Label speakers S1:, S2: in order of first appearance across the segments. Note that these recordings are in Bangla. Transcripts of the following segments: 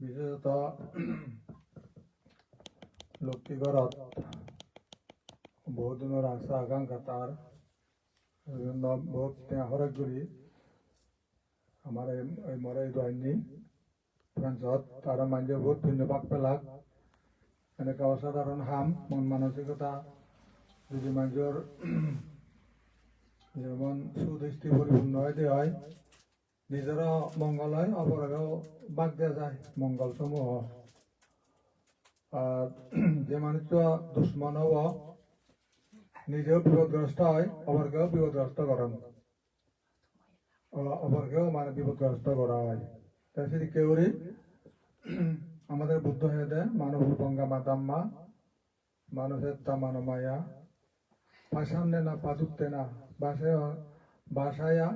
S1: বিশেষত লক্ষ্মীগড়ত বহুদিনের আশা আকাঙ্ক্ষা তার জন্য বহুত হরক করি আমার এই মরাই দোয়াইনি ফ্রান্সত তারা মাঝে বহুত ধন্যবাদ পেলাক এনেকা অসাধারণ হাম মন মানসিকতা যদি মানুষের যেমন সুদৃষ্টি পরিপূর্ণ হয় নিজেরও মঙ্গল হয় অপরেরও বাদ দেওয়া যায় মঙ্গল সমূহ আর যে মানুষটা দুশ্মন হব নিজেও বিপদগ্রস্ত হয় অপরকেও বিপদগ্রস্ত করেন অপরকেও মানে বিপদগ্রস্ত করা হয় তাই সেটি কেউরই আমাদের বুদ্ধ হয়ে দেয় মানব গঙ্গা মাতাম্মা মানুষের তামানো মায়া ভাষান্নে না পাতুকতে না ভাষায়া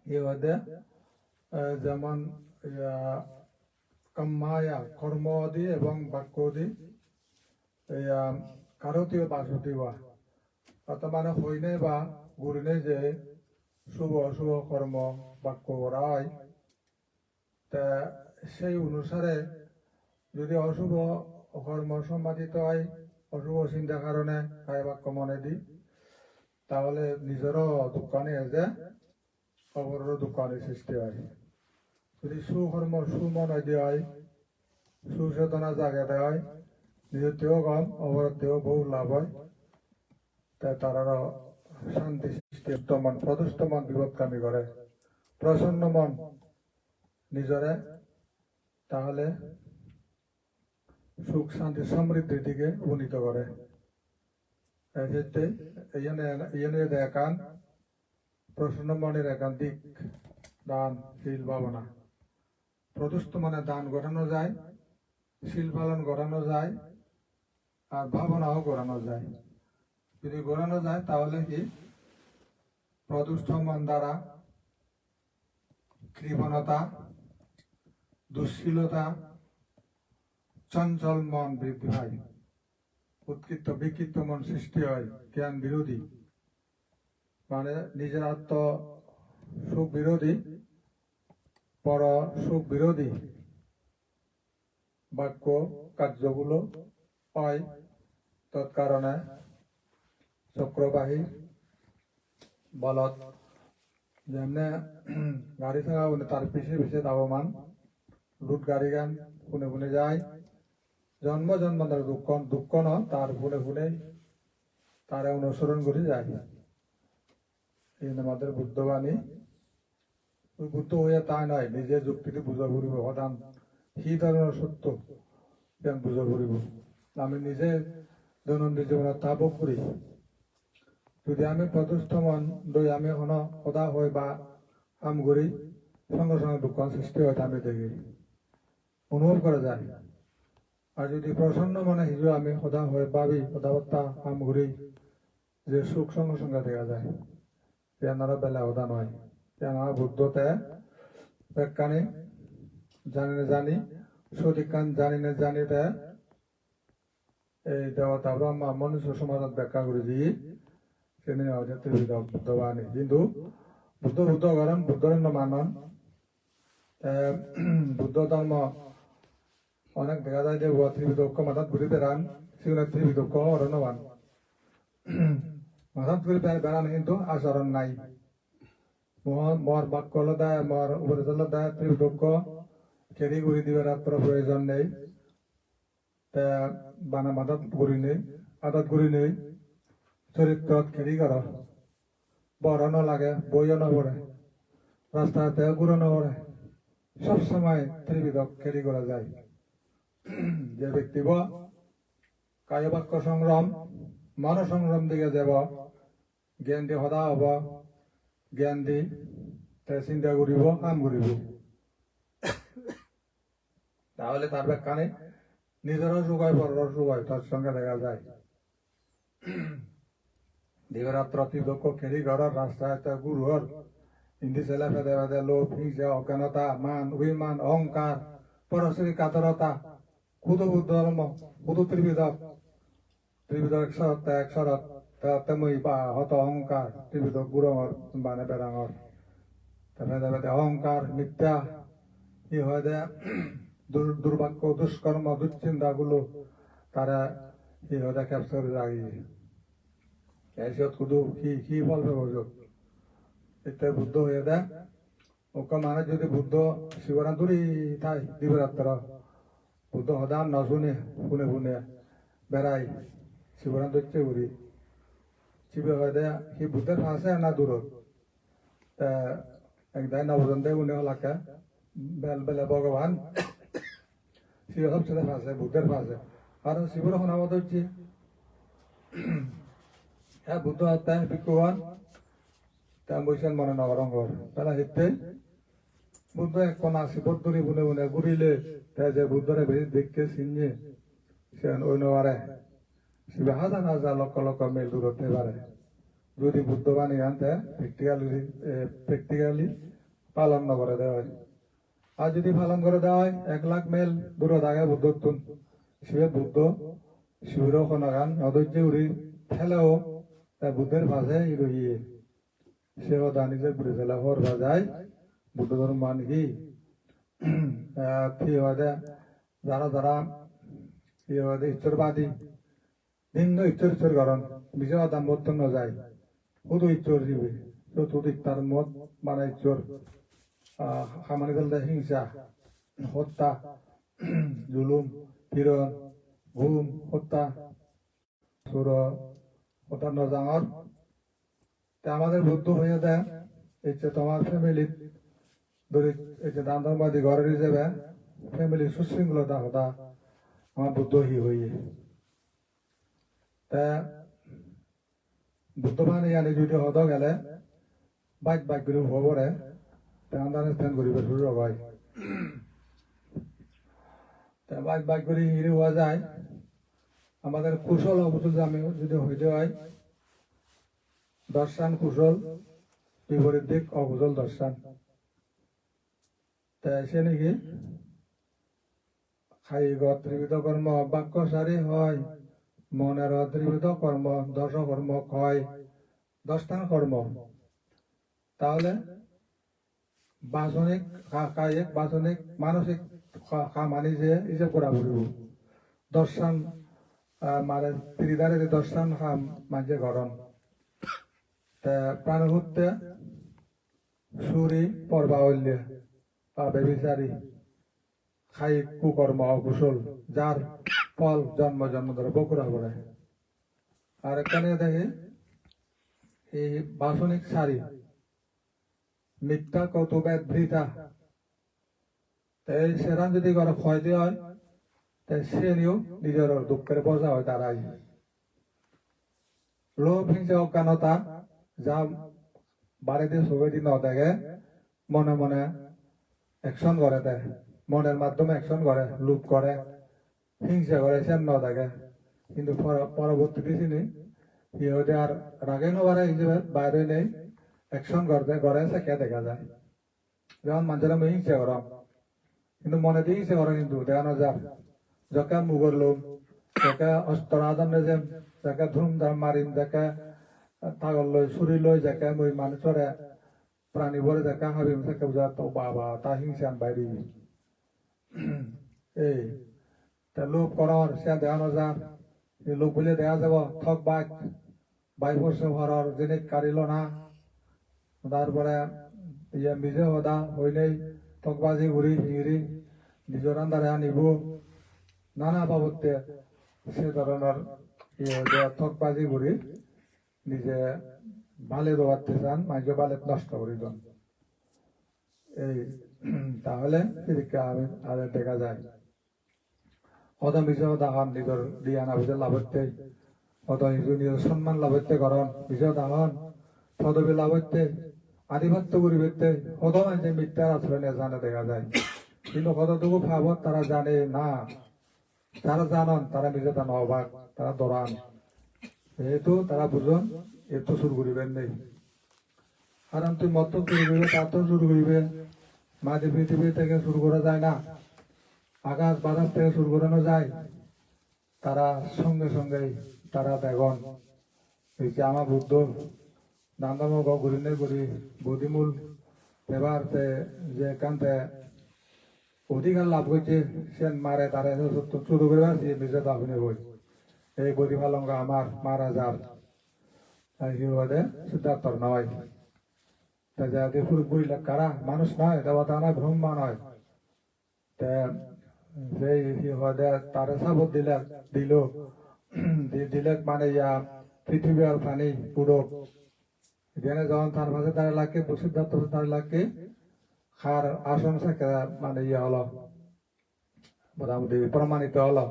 S1: এ হয়ে যেমন কাম্মায়া কর্ম দি এবং বাক্য দি কারতীয় বাসতি বা অর্থাৎ মানে হইনে বা ঘুরিনে যে শুভ অশুভ কর্ম বাক্য করা হয় তা সেই অনুসারে যদি অশুভ কর্ম সম্পাদিত হয় অশুভ চিন্তার কারণে কায় বাক্য মনে দিই তাহলে নিজেরও দোকানে এসে অপরেরও দোকানে সৃষ্টি হয় যদি সুকর্ম সুমনে দেওয়া হয় সুচেতনা জাগে দেওয়া হয় নিজের তেও কম অপরের তেও বহু লাভ হয় তাই তারারও শান্তি সৃষ্টি মন প্রদুষ্ট মন বিপদকামী করে প্রসন্ন মন নিজরে তাহলে সুখ শান্তি সমৃদ্ধির দিকে উপনীত করে একান প্রসন্ন মনের একান দিক দান শীল ভাবনা প্রদুষ্ট মনে দান গড়ানো যায় শীল পালন গড়ানো যায় আর ভাবনাও গড়ানো যায় যদি গড়ানো যায় তাহলে কি প্রদুষ্ট মন দ্বারা কৃপণতা দুশ্শীলতা চঞ্চল মন বৃদ্ধি হয় উৎকৃষ্ট বিক্ষিপ্ত মন সৃষ্টি হয় জ্ঞান বিরোধী মানে নিজের আত্ম সুখ বিরোধী পর সুখ বিরোধী বাক্য কার্যগুলো হয় তৎকারণে চক্রবাহী বলত যেমনে গাড়ি থাকা তার পিছিয়ে পিছিয়ে ধাবমান লুট গাড়ি গান শুনে শুনে যায় জন্ম জন্ম দুঃখ ন তার শুনে শুনে তারা অনুসরণ করে যায় এই আমাদের বুদ্ধবাণী বুদ্ধ হইয়া তাই নয় নিজে যুক্তিতে বুঝা ফুরিব সদান সি ধরনের সত্য জ্ঞান বুঝা ফুরিব আমি নিজে দৈনন্দিন জীবনত তাপ করি যদি আমি প্রদুষ্ট মন দই আমি সদা হয় বা কাম করি সঙ্গে সঙ্গে দুঃখ সৃষ্টি হয় আমি দেখি অনুভব করা যায় আর যদি প্রসন্ন মনে হিসেবে আমি সদা হয় ভাবি সদাবত্তা কাম করি যে সুখ সঙ্গে সঙ্গে দেখা যায় তেনারা বেলা সদা নয় তেনারা বুদ্ধতে ব্যাখ্যানি জানি না জানি সঠিকান জানি না জানিতে এই দেবতা ব্রহ্মা মনুষ্য সমাজত ব্যাখ্যা করেছি তিনি বুদ্ধবাণী কিন্তু বুদ্ধ করেন বুদ্ধের মানন বুদ্ধ ধর্ম অনেক দেখা যায় যে ত্রিবিদক্ষ মাথাত ঘুরি বেড়ান সেগুলো ত্রিবিদক্ষ অরণ্যবান মাথাত ঘুরি বেড়ান কিন্তু আচরণ নাই মর বাক্য দেয় মর উপদেশ দেয় ত্রিবিদক্ষ খেরি ঘুরি দিবে রাত্র প্রয়োজন নেই বানা মাথাত ঘুরি নেই আদাত ঘুরি নেই চরিত্রত খেরি কর বড় লাগে বইও নপড়ে রাস্তাতে ঘুরে নপড়ে সবসময় ত্রিবিদক খেরি করা যায় যে ব্যক্তি কায় বাক্য সংগ্রাম মান সংগ্রাম দিকে যাব জ্ঞান দি সদা হব জ্ঞান দি চিন্তা করিব কাম করিব তাহলে তার ব্যাখ্যা নেই নিজেরও সুখ হয় পরেরও সুখ হয় তার সঙ্গে দেখা যায় দিবরাত্র ত্রিদক্ষ খেরি ঘরের রাস্তায় গুরুহর হিন্দি ছেলে ফেদে ফেদে লোভ হিংসা অজ্ঞানতা মান অভিমান অহংকার পরশ্রী কাতরতা খুদু বুদ্ধ ধর্ম খুদু ত্রিবিধক একশরত তেমই বা হত অহংকার ত্রিবিধক গুরঙর মানে বেড়াঙর ফেদে ফেদে অহংকার মিথ্যা ই হয় দে দুর্ভাগ্য দুষ্কর্ম দুশ্চিন্তাগুলো তারা কি হতে ক্যাপচার লাগিয়ে এসব শুধু কি বলবে বুঝুক এতে বুদ্ধ হয়ে দেয় ওকে মানে যদি বুদ্ধ শিবরাত্রি তাই দিবরাত্র বুদ্ধ হদান না শুনে শুনে শুনে বেড়াই শিবরাত্রি উড়ি শিবে হয়ে দেয় সি বুদ্ধের ফাঁসে না দূরত একদাই নবজন্দে উনি হলাকে বেল বেলে ভগবান শিব সবচেয়ে ফাঁসে বুদ্ধের ফাঁসে আর শিবর শোনাবত হচ্ছে হ্যাঁ বুদ্ধ আত্মায় বিক্ষুবান তা বৈশাল মনে নগরঙ্গর তারা হিতে বুদ্ধ এক কোনা শিবর দূরে বুনে বুনে ঘুরিলে তাই যে বুদ্ধরে বেশি দেখকে চিনিয়ে সে ওই নবারে শিবে হাজার হাজার লক্ষ লক্ষ মেল দূর হতে পারে যদি বুদ্ধ বাণী আনতে প্র্যাকটিক্যালি পালন না করে দেওয়া হয় আর যদি পালন করে দেওয়া হয় 1,00,000 মেল দূর থাকে বুদ্ধ তুন শিবের বুদ্ধ শিবের কোনাগান অধৈর্য উড়ি ঠেলেও বুদ্ধের ভাষে রহিয়ে সেও দানিজে বুড়ে ফেলা হর বাজায় বুদ্ধ ধর্ম মান কি যারা যারা ঈশ্বরবাদী ভিন্ন ঈশ্বর করণ বিজয় দাম বর্তন যায় শুধু ঈশ্বর দিবে চতুর্দিক তার মত মানে ঈশ্বর খামানি ফেলতে হিংসা হত্যা জুলুম পীড়ন ঘুম হত্যা সুর হত্যা নজাঙর আমাদের বুদ্ধ হয়ে দেয় এই যে তোমার ফ্যামিলির ধরে এই যে দান ধর্মাদি ঘরের হিসেবে ফ্যামিলির সুশৃঙ্খলতা হতা আমার বুদ্ধ হইয়ে তা বুদ্ধ বাণী আনি যদি হদ গেলে বাইক করে হবরে স্থান করিবে শুরু হয় তা বাইক করে হিরে হওয়া যায় আমাদের কুশল অকুশল আমি যদি হইতে হয় দর্শন কুশল বিপরীত দিক অকুশল দর্শন তা সে নাকি খাই ত্রিবিধ কর্ম বাক্য সারি হয় মনের ত্রিবিধ কর্ম দশ কর্ম ক্ষয় 10টা কর্ম তাহলে বাসনিক কায়িক বাসনিক মানসিক মানি যে ইসে করা পড়ব দর্শন মানে ত্রিধারে দর্শন মাঝে গরম প্রাণভূতে সুরি পর্বাহল্য বা বেবিচারী খাই কুকর্ম অকুশল যার ফল জন্ম জন্ম ধরে বকুড়া পড়ে আর এখানে দেখে এই বাসনিক সারি মিথ্যা কৌতুবেদ ভৃতা এই সেরান যদি করে ক্ষয় দিয়ে হয় তাই সে নিয়েও নিজের দুঃখের বোঝা হয় তারাই লোভ হিংসা অজ্ঞানতা যা বাড়িতে ছবি ন দেখে মনে মনে অ্যাকশন করে দেয় মনের মাধ্যমে অ্যাকশন করে লোভ করে হিংসা করে সে ন দেখে কিন্তু পরবর্তীতে তিনি ইহুদি আর রাগে নবারে হিসেবে বাইরে নেই অ্যাকশন করতে করে সে কে দেখা যায় যেমন মানুষের আমি হিংসা করম কিন্তু মনে দিয়ে হিংসা করে কিন্তু দেখানো যায় যাকে মুগর লোক যাকে অস্ত্র আদান রেজেম যাকে ধুমধাম মারিম যাকে তাগর লই ছুরি লই যাকে মই মানুষরে প্রাণী ভরে যাকে হাবিম থাকে বুঝা তো বাবা তা হিংসান বাইরে এই তা লোক করার সে দেখানো যায় এই লোক বলে দেখা যাব ঠক বাক 22 বছর হরার জিনিস কারিল না তারপরে ইয়ে নিজে হদা হইলেই ঠকবাজি ঘুরি হিঁড়ি নিজের আন্দারে আনিব নানা বাবদে সে ধরনের ঠকবাজি ঘুরি নিজে ভালে দোয়াতে চান মাঝে ভালে নষ্ট করি দেন এই তাহলে আদের দেখা যায় হদ নিজে দাহন নিজের দিয়ানা বুঝে লাভতে হদ নিজের সম্মান লাভতে করন নিজে দাহন পদবী লাভতে আধিপত্য করিবেতে হদ যে মিথ্যার আচরণে জানে দেখা যায় কিন্তু কতটুকু ভাবত তারা জানে না তারা জানন তারা নিজে তা অবাক তারা দরান যেহেতু তারা বুঝন এত শুরু করিবেন নেই কারণ তুই মত শুরু করিবে তা তো শুরু করিবে মাঝে পৃথিবী থেকে শুরু করা যায় না আকাশ বাতাস থেকে শুরু করানো যায় তারা সঙ্গে সঙ্গেই তারা দেখন এই যে আমার বুদ্ধ দান্দাম ঘুরিনে ঘুরি বুদ্ধিমূল ব্যবহারতে যে একান্তে অধিকার লাভ করছে সেন মারে তারা শুরু করে নিজে দাফনে বই এই প্রতিফালঙ্গ আমার মারা যার হিরোদে সিদ্ধার্থর নয় তা যাতে পুরো বইলে কারা মানুষ নয় দেবতা নয় ব্রহ্মা নয় তা সেই হিরোদে তারা সাবত দিল মানে ইয়া পৃথিবী আর পানি পুরো এখানে যখন তার মাঝে দাঁড়িয়ে লাগে সিদ্ধার্থ দাঁড়িয়ে লাগে খার আসন থেকে মানে ইয়ে হলো মোটামুটি প্রমাণিত হলো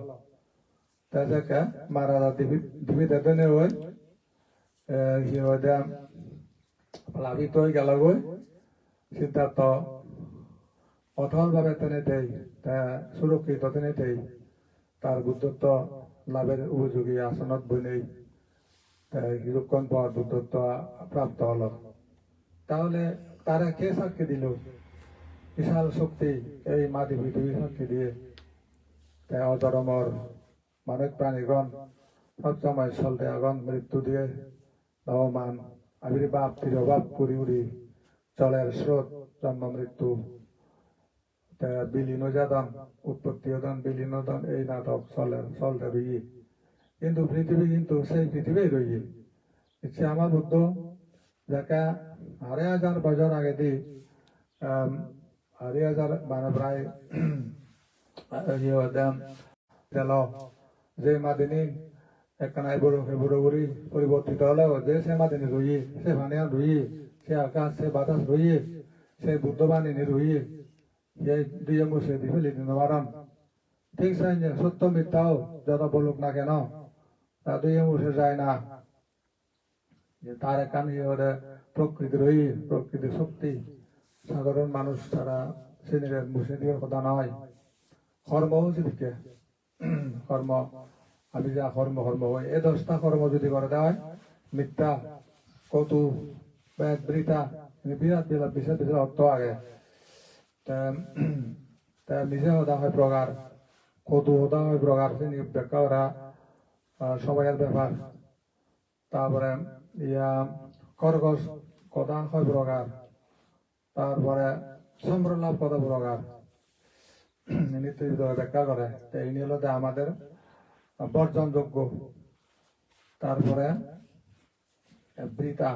S1: তাদেরকে মারা দিবি দেনে ওই প্লাবিত হয়ে গেল ওই সিদ্ধার্থ অথল ভাবে টেনে দেয় তা সুরক্ষিত টেনে দেয় তার বুদ্ধত্ব লাভের উপযোগী আসনত বই নেই কিছুক্ষণ পর বুদ্ধত্ব প্রাপ্ত হলো তাহলে তারা কে সাক্ষী দিল বিশাল শক্তি এই মাটি পৃথিবী সাক্ষী দিয়ে তাই অজরমর মানব প্রাণীগণ সবসময় চলতে আগন মৃত্যু দিয়ে নবমান আবির্ভাব তিরভাব পুরি উড়ি জলের স্রোত জন্ম মৃত্যু বিলীন যাদন উৎপত্তি হদন বিলীন হদন এই নাটক চলতে রইয়ে কিন্তু পৃথিবী কিন্তু সেই পৃথিবী রইয়ে ইচ্ছে আমার বুদ্ধ যাকে 5,000 বছর আগে দিয়ে 5,000 মানে প্রায় যে মাদিনী একখানায় বড় পরিবর্তিত হলো যে সে মাদিনী রইয়ে সে ভানিয়া রইয়ে সে আকাশ সে বাতাস রইয়ে সে বুদ্ধবাণী রইয়ে এই দিয়ে মুছে দিয়ে ফেলে দিন পারেন ঠিক সাই সত্য মিথ্যাও যত বলুক না কেন তা দিয়ে মুছে যায় না যে তার এখান প্রকৃতি রই প্রকৃতির শক্তি সাধারণ মানুষ তারা শ্রেণীর মুছে দেওয়ার কথা নয় কর্ম হচ্ছে দিকে কর্ম আমি যা কর্ম হয় এই 10টা কর্ম যদি করে দেওয়া হয় মিথ্যা কটু বৃতা বিরাট বিশাল অর্থ আগে তা নিজে হতা হয় প্রকার কটু হতা হয় প্রকার ব্যাখ্যা ওরা সময়ের ব্যাপার তারপরে ইয়া কর্কশ কথা হয় প্রকার তারপরে সম্ভ্র লাভ কত প্রকার নিত্য ব্যাখ্যা করে এই নিয়ে হলো আমাদের বর্জনযোগ্য তারপরে বৃতা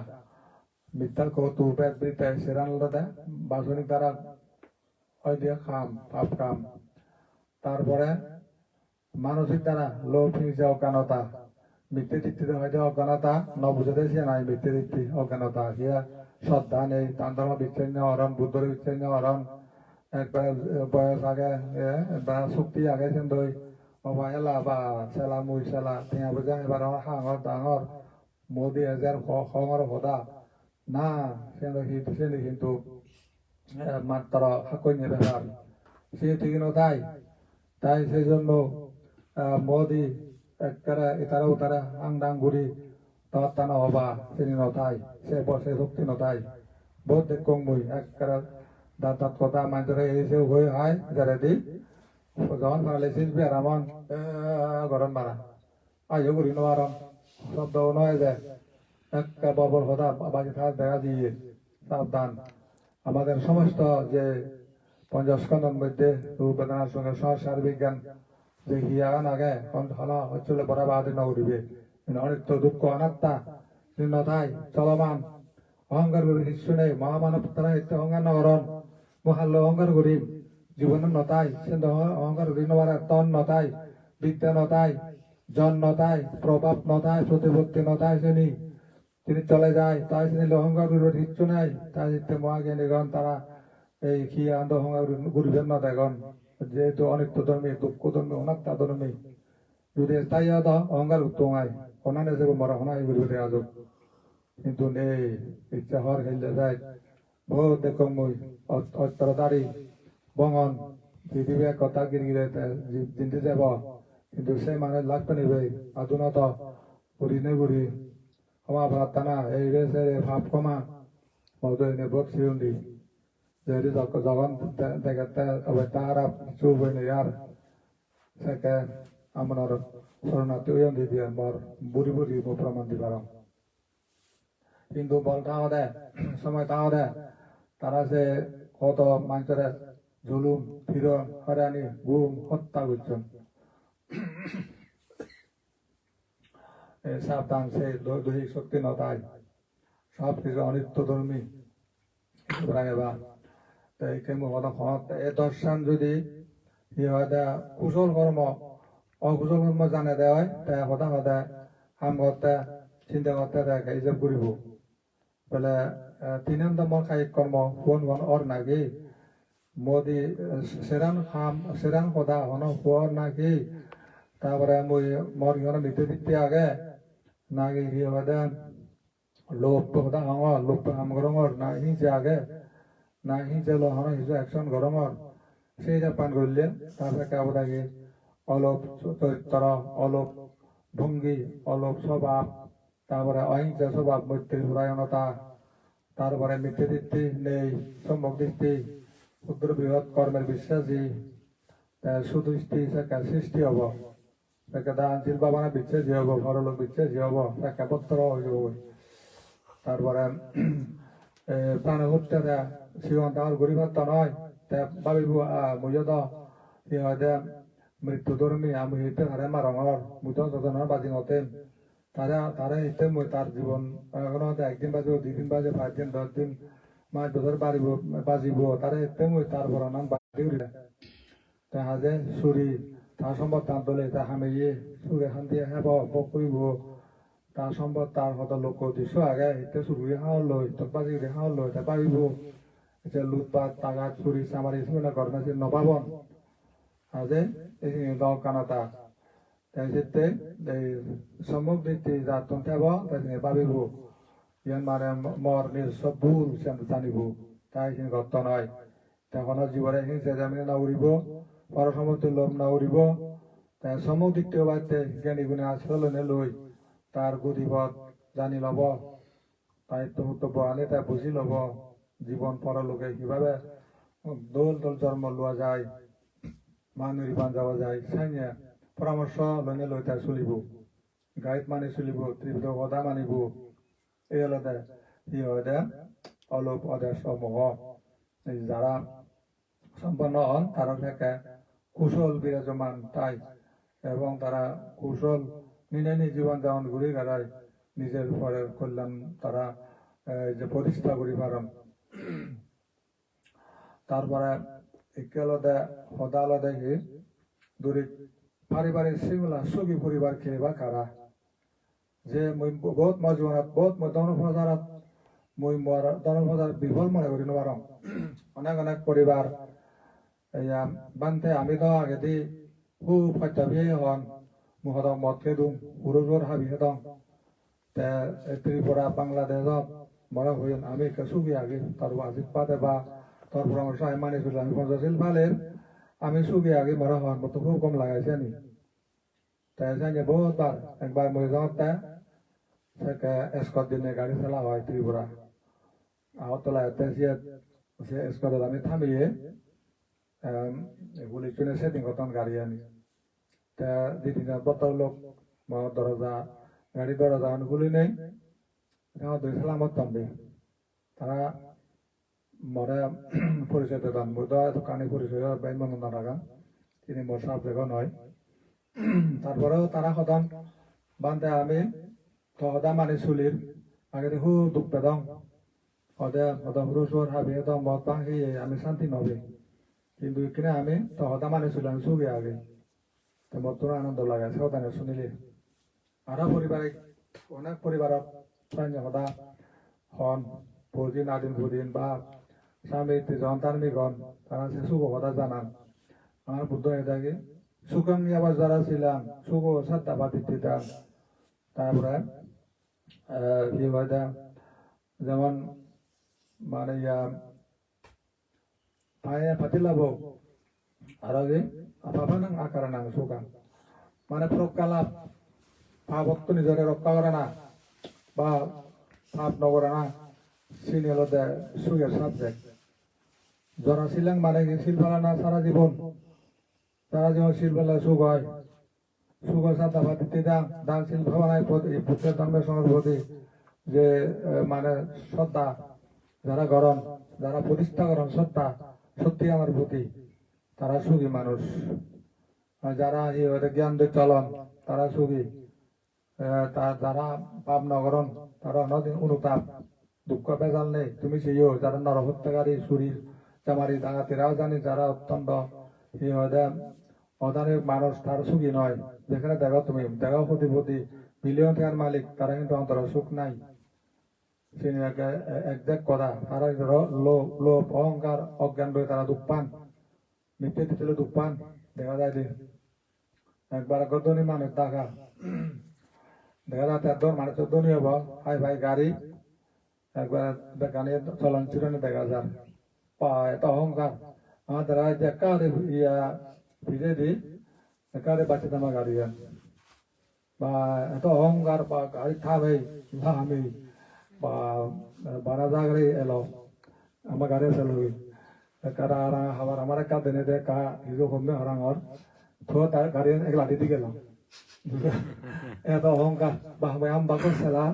S1: মিথ্যার কৌতুক বৃতা সেরান বাসনিক দ্বারা হয় দিয়ে খাম পাপ কাম তারপরে মানসিক দ্বারা লোভ হিংসা অজ্ঞানতা মিথ্যে দিকটিতে হয়তো অজ্ঞানতা নবুঝতে সে নাই মিথ্যে দিকটি অজ্ঞানতা হিয়া শ্রদ্ধা নেই তান্তর বিচ্ছিন্ন হরণ বুদ্ধর বিচ্ছিন্ন হরণ একবার বয়স আগে বা শক্তি আগে সেন্দই বাবা এলা বা চেলা মুই চেলা টিয়া বুঝা এবার হাঙর ডাঙর মোদি এজার খঙর হদা না সেন্দে কিন্তু মাত্র হাকন্য ব্যাপার সে ঠিক তাই সেই জন্য মোদি একবারে এতারা উতারা আংডাং ঘুরি তানা হবা তিনি নতাই সে বসে শক্তি নতাই বহুত দেখুন মুই একবারে দাঁত কথা মানুষের এসে হয়ে হয় যারা দি যখন মারালেছিস বেরামন গরম মারা আইও করি নোয়ারম শব্দ নয় যায় একটা ববর কথা বাকি থাক দেখা দিয়ে সাবধান আমাদের সমস্ত যে 50 স্কন্ধের মধ্যে রূপ বেদনার সঙ্গে সংস্কার বিজ্ঞান যে হিয়াগান আগে হলা হচ্ছিল বড় বাদে নগরিবে অনিত্য দুঃখ অনাত্মা নথাই চলমান অহংকার করি শিশু নেই মহামানব তারা অহংকার নগরণ মহাল্য অহংকার করি জীবনের নতাই সে অহংকার করি নবার তন নতাই বিদ্যা নতাই জন নতাই প্রভাব নতাই প্রতিপত্তি নতাই তিনি চলে যায় তাই তিনি অহংকার করিবার ইচ্ছু নাই তাই মহাজ্ঞানীগণ তারা এই কি আন্দ অহংকার করিবেন না দেখুন যেহেতু অনিত্য ধর্মী দুঃখ ধর্মী অনাত্মা ধর্মী যদি তাই অহংকার উত্তমায় অনানে যাব মরা হনাই করিবে দেওয়া যাক কিন্তু নেই ইচ্ছা হওয়ার খেলতে যায় বহুত দেখুন মই অত্তরদারি বঙন পৃথিবী কথা গিরিগিরে জিনতে যাব কিন্তু সে মানে লাগবে নিবে আধুনত করি নে করি ক্ষমা প্রার্থনা এই রে ভাব ক্ষমা মধুর নির্বোধ শিউন্দি jadi zaman dekatnya awet Arab coba ini yar saya ke amanar sornati yang di dia bar buri mau praman di barang Hindu bal tahu deh semua tahu deh tara se koto mancer জুলুম, ফিরন, হয়রানি, গুম, হত্যা করছেন। সাবধান সেই দৈহিক শক্তি নতায় সব কিছু অনিত্য ধর্মী রাখবা তাই কেমন এ দর্শন যদি কুশল কর্ম অকুশল কর্ম জানে দেওয়া হয় তাই সদা সদায় কাম করতে চিন্তা করতে তাকে হিসাব করিব বলে 3 নম্বর কায়িক কর্ম ফোন অর নাকি মোদি সেরান খাম সেরান সদা হন হর নাকি তারপরে মই মর ইহনে মৃত্যু দিতে আগে নাকি লোভ সদা হঙর লোভ হাম গরমর না হিংসে আগে না হিংসে লহন হিংসে অ্যাকশন গরমর সেইটা পান করলে তারপরে কেবল আগে অলোপ চরিত্র অলোপ ভঙ্গি অলোপ স্বভাব তারপরে অহিংসা স্বভাব মৈত্রী পরায়ণতা তারপরে মিথ্যে দৃষ্টি নেই সম্ভব দৃষ্টি ক্ষুদ্র বৃহৎ কর্মের বিশ্বাসী সুদৃষ্টি সৃষ্টি হব দানশীল বাবানা বিচ্ছেদ হব ঘরলোক বিচ্ছেদ হব পত্র হয়ে যাব তারপরে প্রাণ হত্যা শিবন তাহলে গরিবাত্তা নয় তা ভাবিব মূল্যত সিহঁতে মৃত্যু ধর্মী আমি হিতে হারে মারঙর মুত যতনৰ বাজি নতেন তারা হিতে মই তার জীবন একদিন বাজিব 2 দিন বাজে 5 দিন 10 দিন 5 বছর বাজিব তারা হিতে মই তার বড় নাম বাজি উঠে তা হাজে চুরি তার সম্পদ তার দলে তা হামিয়ে চুরে খান দিয়ে হেব বক কৰিব তার সম্পদ তার হত লোক দিছো আগে হিতে চুরি খাওয়ার লই তক বাজি উঠে খাওয়ার লই তা পাবিব এটা লুটপাট তাগাত চুরি চামারি চুরি ঘটনা নপাবন আজে এই গাঁও কানাতা তাইতে এই সম্মুখ দিতে যাতন থাব তাই ভাবিব ইয়ান মানে মর নিজ সব ভুল জানিব তাই কিন্তু গত নয় তখন জীবনে হিংসা জামিনে না উড়িব পরসমতে লোভ না উড়িব তাই সম্মুখ দিতে বাড়তে জ্ঞানী গুণে আশ্রয় লই তার গতিপথ জানি লব দায়িত্ব কর্তব্য আনে তাই বুঝি লব জীবন পরলোকে কিভাবে দোল দোল জন্ম লোৱা যায় মানুষ বান যাওয়া যায় সাইনে পরামর্শ লইনে লই তাই চলিব গাইড মানি চলিব ত্রিবিধ সদা মানিব এই হলতে কি হয় অলোপ অদেশ সমূহ যারা সম্পন্ন হন তারা থেকে কুশল বিরাজমান তাই এবং তারা কুশল নিনে জীবন যাপন ঘুরে বেড়ায় নিজের পরের কল্যাণ তারা যে প্রতিষ্ঠা করি পারেন তারপরে একেলতে সদালে দেখি দূরে পারিবারিক শৃঙ্খলা সুখী পরিবার খেলিবা কারা যে মই বহুত মই জীবনত বহুত মই দনপ্রচারত মই দনপ্রচার বিফল মনে করি নবার অনেক অনেক পরিবার বানতে আমি তো আগে দি খুব সত্যাবি হন মুখত মদ খেদুম উরুজোর হাবি হেদম ত্রিপুরা বাংলাদেশত মনে হইন আমি সুখী আগে তার আজিত পাতে বা তোর পরামর্শ আমি মানিছিল আমি পঞ্চশীল ফালের আমি সুখী আগে মরা হওয়ার মতো খুব কম লাগাইছে আমি তাই জানি বহুতবার একবার মই যাওঁতে এসকট দিনে গাড়ি চালা হয় ত্রিপুরা আগরতলা সে এসকটত আমি থামিয়ে গুলি চুনে সেটিং করতাম গাড়ি আনি তা দুই তিন বতর লোক দরজা গাড়ি দরজা গুলি নেই দুই সালামত তামবে তারা মরে পরিচয় দিতাম দোকানে পরিচয় বাইমান টাকা তিনি মোর সাপ জায়গা নয় তারপরেও তারা সদম বান্ধে আমি সদা মানে চুলির আগে দেখো দুঃখ পেদম সদম রসুর হাবি একদম মদ ভাঙি আমি শান্তি নবে কিন্তু এখানে আমি সদা মানে চুলি আমি চুগে আগে তো মোর তোর আনন্দ লাগে সদানে শুনিলে আরো পারিবারিক অনেক পরিবারত সদা হন বহুদিন আদিন বহুদিন বা স্বামী সন্তানগণ তারা সে সুখ কথা জানান আমার বুদ্ধ হয়ে থাকে সুখম আবার যারা ছিলাম সুখ শ্রদ্ধা বাতিত দিতাম তারপরে কি হয় যেমন মানে পায়ে পাতিলাব আর পাপা নাং আকার নাং সুখাম মানে প্রকালাপ পাপত্ব নিজরে রক্ষা করে না বা পাপ নকরে না চিনি হলো সুখের সাবজেক্ট যারা ছিলেন মানে কি শিলবেলা না সারা জীবন শিলবেলা সুখ হয় সুখ সাদা দিতে দান শিল ভাবনায় বুদ্ধের ধর্মের সঙ্গে প্রতি যে মানে শ্রদ্ধা যারা গরম যারা প্রতিষ্ঠা করেন শ্রদ্ধা সত্যি আমার প্রতি তারা সুখী মানুষ। আর যারা জ্ঞান দিয়ে চলন তারা সুখী। যারা পাপ নগরণ তারা অনদিন অনুতাপ দুঃখ বেজাল নেই। তুমি সেইও যারা নরহত্যাকারী চুরি চামারি ডাঙাতিরাও জানি যারা অত্যন্ত অধানিক মানুষ তার সুখী নয়। যেখানে দেখো তুমি দেখো কোটিপতি মিলিয়ন টাকার মালিক তারা কিন্তু অন্তর সুখ নাই। একজাক কথা তারা লোভ অহংকার অজ্ঞান রয়ে তারা দুঃখ পান, মিথ্যে দিতে দুঃখ পান। দেখা যায় যে একবার ধনী মানুষ দেখা যায় তার মানুষের ধনী হব হাই ভাই গাড়ি একবার গাড়ি চলন চিরনে দেখা যায় পা এত অহংকার আমাদের একারে ভিজে দিই একারে বাঁচে তোমার গাড়ি বা এত অহংকার বা গাড়ি থামে আমি বা বারা জাগরে এলো আমার গাড়ি চালুই কারা আবার আমার একা দেনে দে কা হিজো কমে হরাঙর তো তার গাড়ি এক লাঠি দিয়ে গেলাম এত অহংকার বা আম বাকর খেলা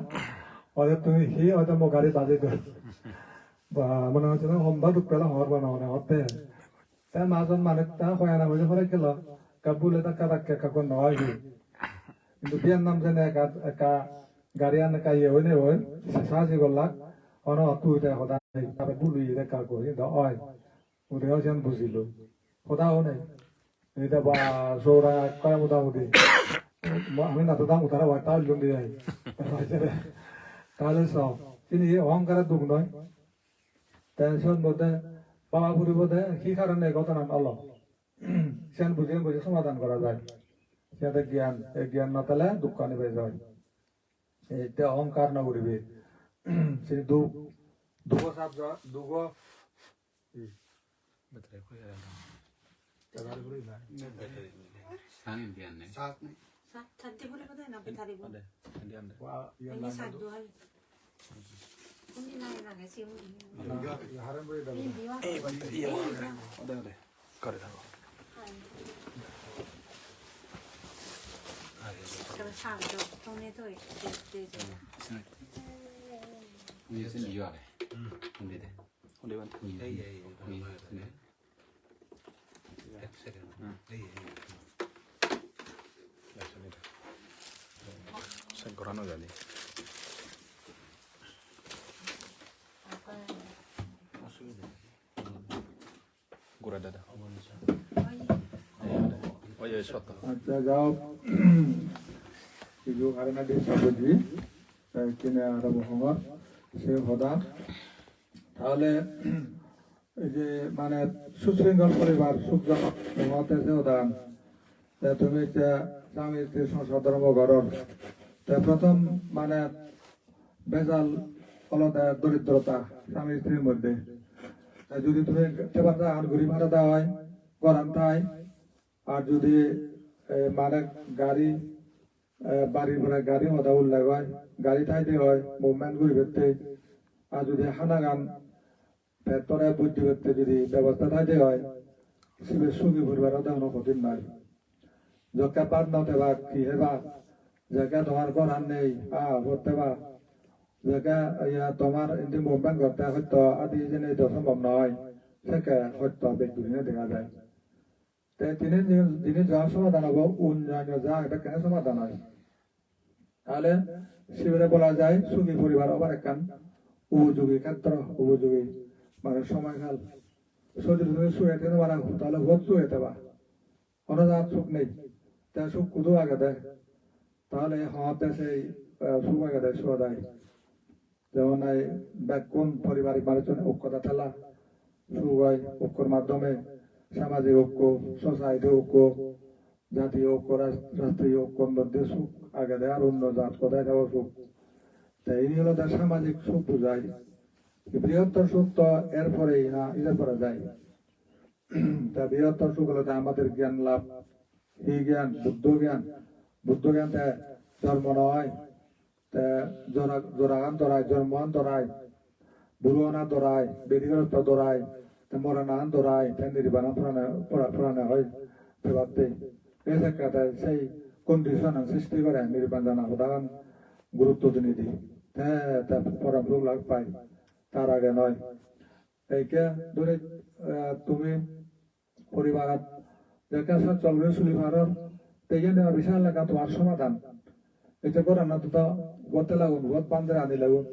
S1: হয়তো তুমি সি হয়তো মোৰ গাড়ী বাজি দিল বা মনে হচ্ছে সম্ভব দুখ পেলাম হর বানাবো হতে তার মাজত মানুষ তা হয় না বুঝে পরে গেল কাবুলে তা কাদাকে কাকুর নহয় কিন্তু বিয়ার নাম জানে একা গাড়ি আনে কাইয়ে হয় নে হয় সাহায্য করলাক অন তুই সদায় তারপরে বুলুই রেখা করি হয় ওদেরও যেন বুঝিল সদাও নেই এটা বা জোড়া কয় মোটামুটি আমি না তো দাম তারা হয় তার জন্য যাই তাহলে সব তিনি অহংকারের দুঃখ নয় টেনশন মধ্যে বাবা বুড়ি বোধে কি কারণে ঘটনা অলপ সেন বুঝে বুঝে সমাধান করা যায় সেটা জ্ঞান এই জ্ঞান না পেলে দুঃখ নিবে যায় এটা অহংকার না করিবে সে দুগো সাপ দুগো
S2: ঘোরানো জানি ঘোরা দাদা
S1: আচ্ছা যাও কিছু কারণে বুঝবি কিনে আরো মহঙ্গর সে হদা তাহলে এই যে মানে সুশৃঙ্খল পরিবার সুখজনক মহতে সে উদাহরণ তুমি স্বামী স্ত্রী সংসার ধর্ম ঘরর প্রথম মানে বেজাল আলাদা দরিদ্রতা স্বামী স্ত্রীর মধ্যে যদি তুমি আর ঘুরি ভাড়া দেওয়া হয় গরম তাই আর যদি মানে গাড়ি বাড়ির পরে গাড়ি হদা উল্লেখ হয় গাড়ি ঠাইতে হয় মুভমেন্ট ঘুরি ফেরতে আর যদি হানা গান ভেতরে বুদ্ধি করতে যদি ব্যবস্থা ঠাইতে হয় সে সুখী পরিবার কোনো কঠিন নয় যকে পার নতে বা কি হেবা যাকে তোমার করার নেই করতে বা যাকে তোমার এমনি মুভমেন্ট করতে হয়তো আদি জেনে সম্ভব নয় সেকে হয়তো ব্যক্তি দেখা যায় তিনি যা সমাধান হবো উন্নয়ন যা এটা কেন সমাধান হয় তাহলে শিবিরে বলা যায় সুখী পরিবার আবার একখান উপযোগী ক্ষেত্র উপযোগী মানে সময়কাল শরীর শুয়ে থেকে মারা তাহলে ভোট শুয়ে দেবা অনজাত সুখ নেই তা সুখ কুদু আগে দেয় তাহলে হাতে সেই সুখ আগে দেয় শুয়ে দেয় যেমন এই ব্যাকুণ পারিবারিক মানুষজনের ঐক্যতা ঠেলা সুখ হয় ঐক্যর মাধ্যমে সামাজিক ঐক্য সোসাইটি ঐক্য জাতীয় ঐক্য রাষ্ট্রীয় ঐক্যর মধ্যে সুখ আগে দেয় আর অন্য জাত কোথায় দেওয়া সুখ তাই এই হলো তার সামাজিক সুখ বুঝায় বৃহত্তর সুখ তো এরপরেই না এর পরে যায় তা বৃহত্তর সুখ হলো আমাদের জ্ঞান লাভ এই জ্ঞান বুদ্ধ জ্ঞান জন্ম নয় জোরাগান দরায় জন্মান দরায় বুড়ানা দরায় বেদিগরত্ব দরায় মরণান দরায় নির্বাণ পুরানো হয় ভাবতে এই জায়গাটা সেই কন্ডিশন সৃষ্টি করে নির্বাণ জানা উদাহরণ গুরুত্ব দিয়ে দিই পরম লাভ পাই তার আগে নয় এইকে ধরে তুমি পরিবারত দেখা চলবে চলিবারর তেজেন বিশাল লাগা তোমার সমাধান এটা করে না তো গতে লাগুন গত বান্ধে আনি লাগুন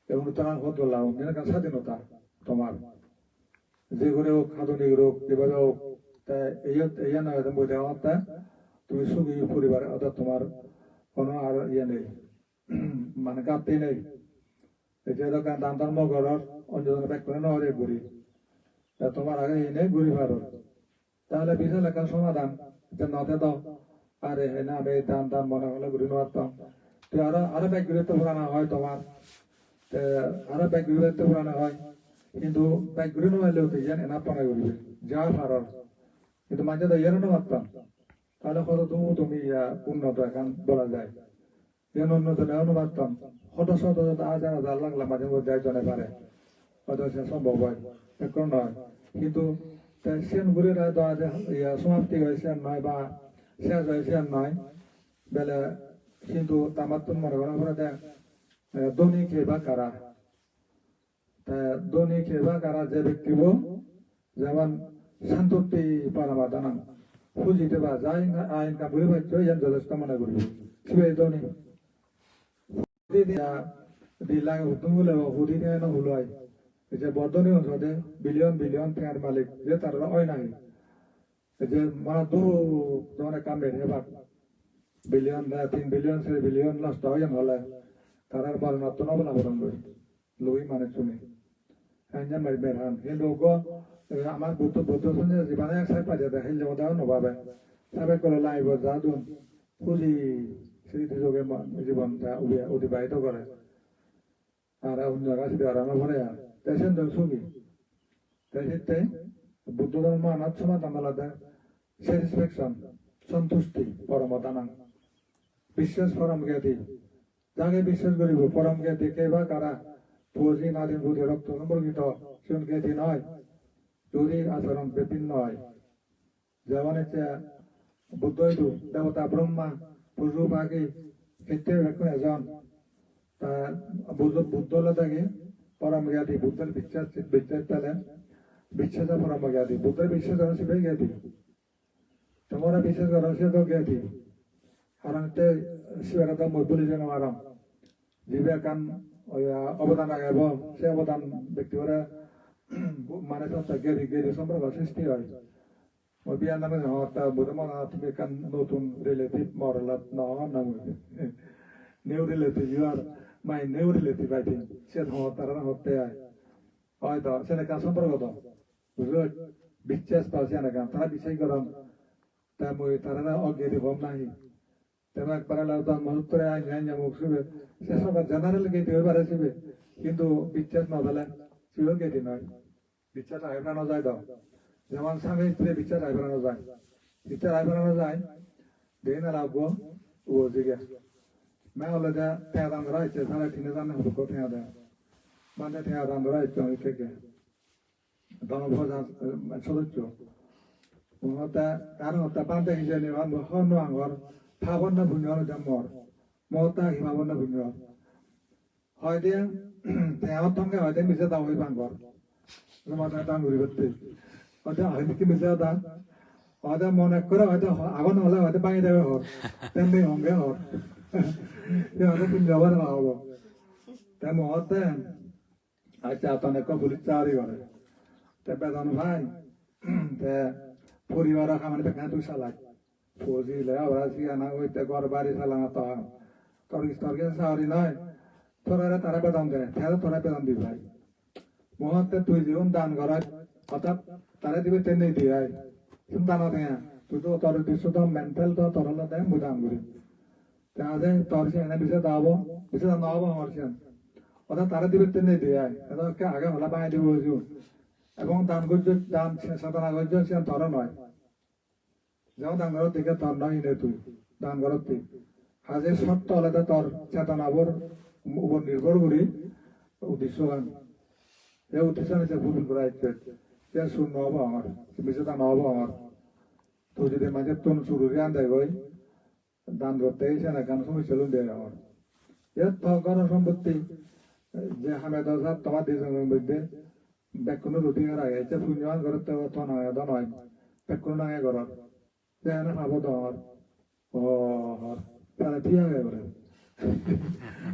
S1: এবং তোমার গত লাগুন এর কাছে স্বাধীনতা তোমার যে করে হোক খাদনি হোক যেভাবে হোক তা এই না বইতে আমার তুমি সুখী পরিবার অর্থাৎ তোমার কোনো আর ইয়ে নেই মানে কাঁদতেই নেই এটা তো দান ধর্ম ঘরের অন্যজনের ব্যাগ করে নয় ঘুরি তোমার আগে এনে ঘুরি ভারত তাহলে বিশাল একটা সমাধান এটা নতে দাও আরে হ্যাঁ না আমি দান দান মনে হলে ঘুরি মারতাম তুই আরো ব্যাগ ঘুরে তো পুরানো হয় তোমার আরো ব্যাগ ঘুরে তো পুরানো হয় কিন্তু ব্যাগ ঘুরে নেওয়ালেও তুই জানি না পানা ঘুরবে যা ভারত কিন্তু মাঝে তো ইয়েরও মারতাম তাহলে কত তুমি উন্নত এখন বলা যায় যেন উন্নত নেওয়ানো পারতাম শত শত হাজার হাজার লাখ লাখ মাঝে মধ্যে একজনে পারে হয়তো সে সম্ভব হয় এখন নয় কিন্তু সেন ঘুরে সমাপ্তি হয়েছে নয় বা শেষ হয়েছে নয় বেলে কিন্তু তামাত্তন মনে করা পরে দনি খেবা কারা দনি খেবা কারা যে ব্যক্তিব যেমন শান্ততি পারামাদান খুঁজিতে বা যাই আইন কামড়ে পাইছে ইয়ান যথেষ্ট মনে করবি সিবাই দনি দিলাং হুতুম হলে হুদি নিয়ে না হলো হয় যে বর্ধনী অঞ্চলে বিলিয়ন বিলিয়ন টাকার মালিক যে তার হয় নাই যে মানে দু ধরনের কাম বেড়ে ভাগ বিলিয়ন 3 বিলিয়ন 4 বিলিয়ন নষ্ট হয়ে হলে তার বার নষ্ট নবনা বরং লুই মানে শুনি হ্যাঁ মারি বেরহান কিন্তু আমার বুদ্ধ বুদ্ধ শুনে জীবনে এক সাইড পাইছে দেখেন যেমন দেওয়া নভাবে সাবেক করে লাইব যা দুন পুঁজি স্মৃতি যোগে জীবনটা অতিবাহিত করে আর অন্য কাছে বেড়ানো ভরে আর দেশেন তো সুখী দেশে বুদ্ধ ধর্ম আনার সমাধান আলাদা স্যাটিসফ্যাকশন সন্তুষ্টি পরমতানাং বিশ্বাস পরম জ্ঞাতি যাকে বিশ্বাস করিব পরম জ্ঞাতি কে বা কারা পুঁজি নাদিন বুধি রক্ত সম্পর্কিত সেন জ্ঞাতি নয় যদি আচরণ বিভিন্ন হয় যেমন হচ্ছে বুদ্ধ দেবতা ব্রহ্মা পশু পাখি ক্ষেত্রে এজন বুদ্ধ থাকে পরম জ্ঞাতি বুদ্ধের বিশ্বাস তাহলে বিশ্বাস পরম জ্ঞাতি বুদ্ধের বিশ্বাস করা সে জ্ঞাতি তোমরা বিশ্বাস করো সে তো জ্ঞাতি কারণ শিবের কথা মই বলি যেন আরাম জীবে কান অবদান আগাব সে অবদান ব্যক্তি করে মানে জ্ঞাতি জ্ঞাতি সম্পর্ক সৃষ্টি হয় মই বিয়ার নামে বোধ মনে তুমি কান নতুন রিলেটিভ মরলাত নাম new relative you are my new relative I think সে তারা হতে হয় হয়তো সেনে কান সম্পর্ক তো বুঝলো বিশ্বাস পাও সেনে কান তারা বিশ্বাস করেন তা মই তারা অজ্ঞাতি ভম নাহি তেমন একবার মহত্তরে আইন আইন মুখ শুবে সে সব জেনারেল গেটি হয়ে পারে শিবে কিন্তু বিশ্বাস না পেলে শিবের গেটি নয় বিশ্বাস আগে ফেরানো যায় দাও যেমন স্বামী স্ত্রী বিচার আই ফেরানো যায় বিচার আই ফেরানো যায় দিন আর আবো ও জিগে मैं बोले जा थे दान रहा है सारे तीन दान हम को थे दान माने थे दान रहा है तो इसे के दोनों बहुत सदस्य होता कारण होता पांच ही जने हम हन आंगर फावन ना बुनियार जमर मोता ही फावन ना बुनियार হয় দে তেও তঙ্গে হয় দে মিছে দাও হই বাঙ্গর তোমার দান ঘুরি করতে ওটা হয় কি মিছে দান ওটা মনে করে হয়তো আগুন হলে হয়তো পানি দেবে হর তেমনি হঙ্গে হর এটা তুমি যাবার না হবো তাই মহতে আচ্ছা তনে কবুলি চারি করে তে বেদন ভাই তে পরিবার খামানে বেখান তুই সালাই ফৌজি লে ওরা সিয়ানা হইতে ঘর বাড়ি সালানা তো তর্কে সারি নয় তোরা তারা বেদন দেয় তাহলে তোরা বেদন দিবি ভাই মহতে তুই জীবন দান করায় অর্থাৎ তারা দিবে তেনে দিয়ে তুমি দানা দেয়া তুই তো তোর বিশ্ব তো মেন্টাল তো তোর হলো দেয় মুদাম করি তাহলে তোর সে এনে বিষয় দাবো বিষয় না হবো আমার সে অর্থাৎ তারা দিবে তেনে দিয়ে এদেরকে আগে হলা বানিয়ে দিব এবং দান করছে দান সাধনা করছে সে তোর নয় যেমন দান করার দিকে তোর নয় নে তুই দান করার তুই আজ সত্য আলাদা তোর চেতনাবর উপর নির্ভর করি উদ্দেশ্য গান এই উদ্দেশ্য নিচে ভুল করা হচ্ছে সে শূন্য হবো আমার বিষয়টা নহবো আমার তো যদি মাঝে তোর শুরুরে আন্দায় গই দান করতে গেছে না কেন সময় চলুন দেয় আমার এর তো গণ সম্পত্তি যে হামেদ তোমার দেশের মধ্যে বেকুনো রুটি আর আগে যে পুণ্যবান ঘর তো নয় নয় বেকুনো নাগে ঘর যেন ভাবো দর ও হর তারা ঠিক হয়ে গেল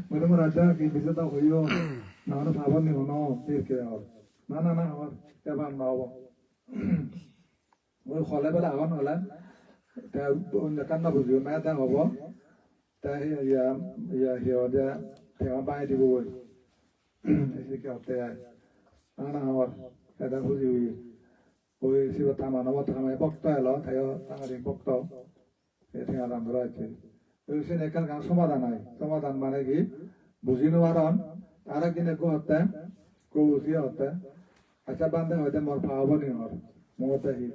S1: মনে মনে রাজা কি বিজেতা হইও না হলে ভাবন নি হনো তীর কে হর না না না হর এবার না হবো ওই হলে বেলা আগন হলে তা কান্না বুঝিও না তা হবো তা ইয়া ইয়া হিও যে থেমা পাই দিব ওই এসে কি হতে আয় না না হর এটা বুঝি ওই শিব থামা নব থামায় বক্ত এলো তাই তাঙারি বক্ত এই ঠেঙা দাম ধরা আছে সে এখান গান সমাধান হয় সমাধান মানে কি বুঝি নোয়ারন আর একদিনে কো হতে কো বুঝি হতে আচ্ছা বান্ধে হয়তো মোর পাওয়াব নি হর মতে হি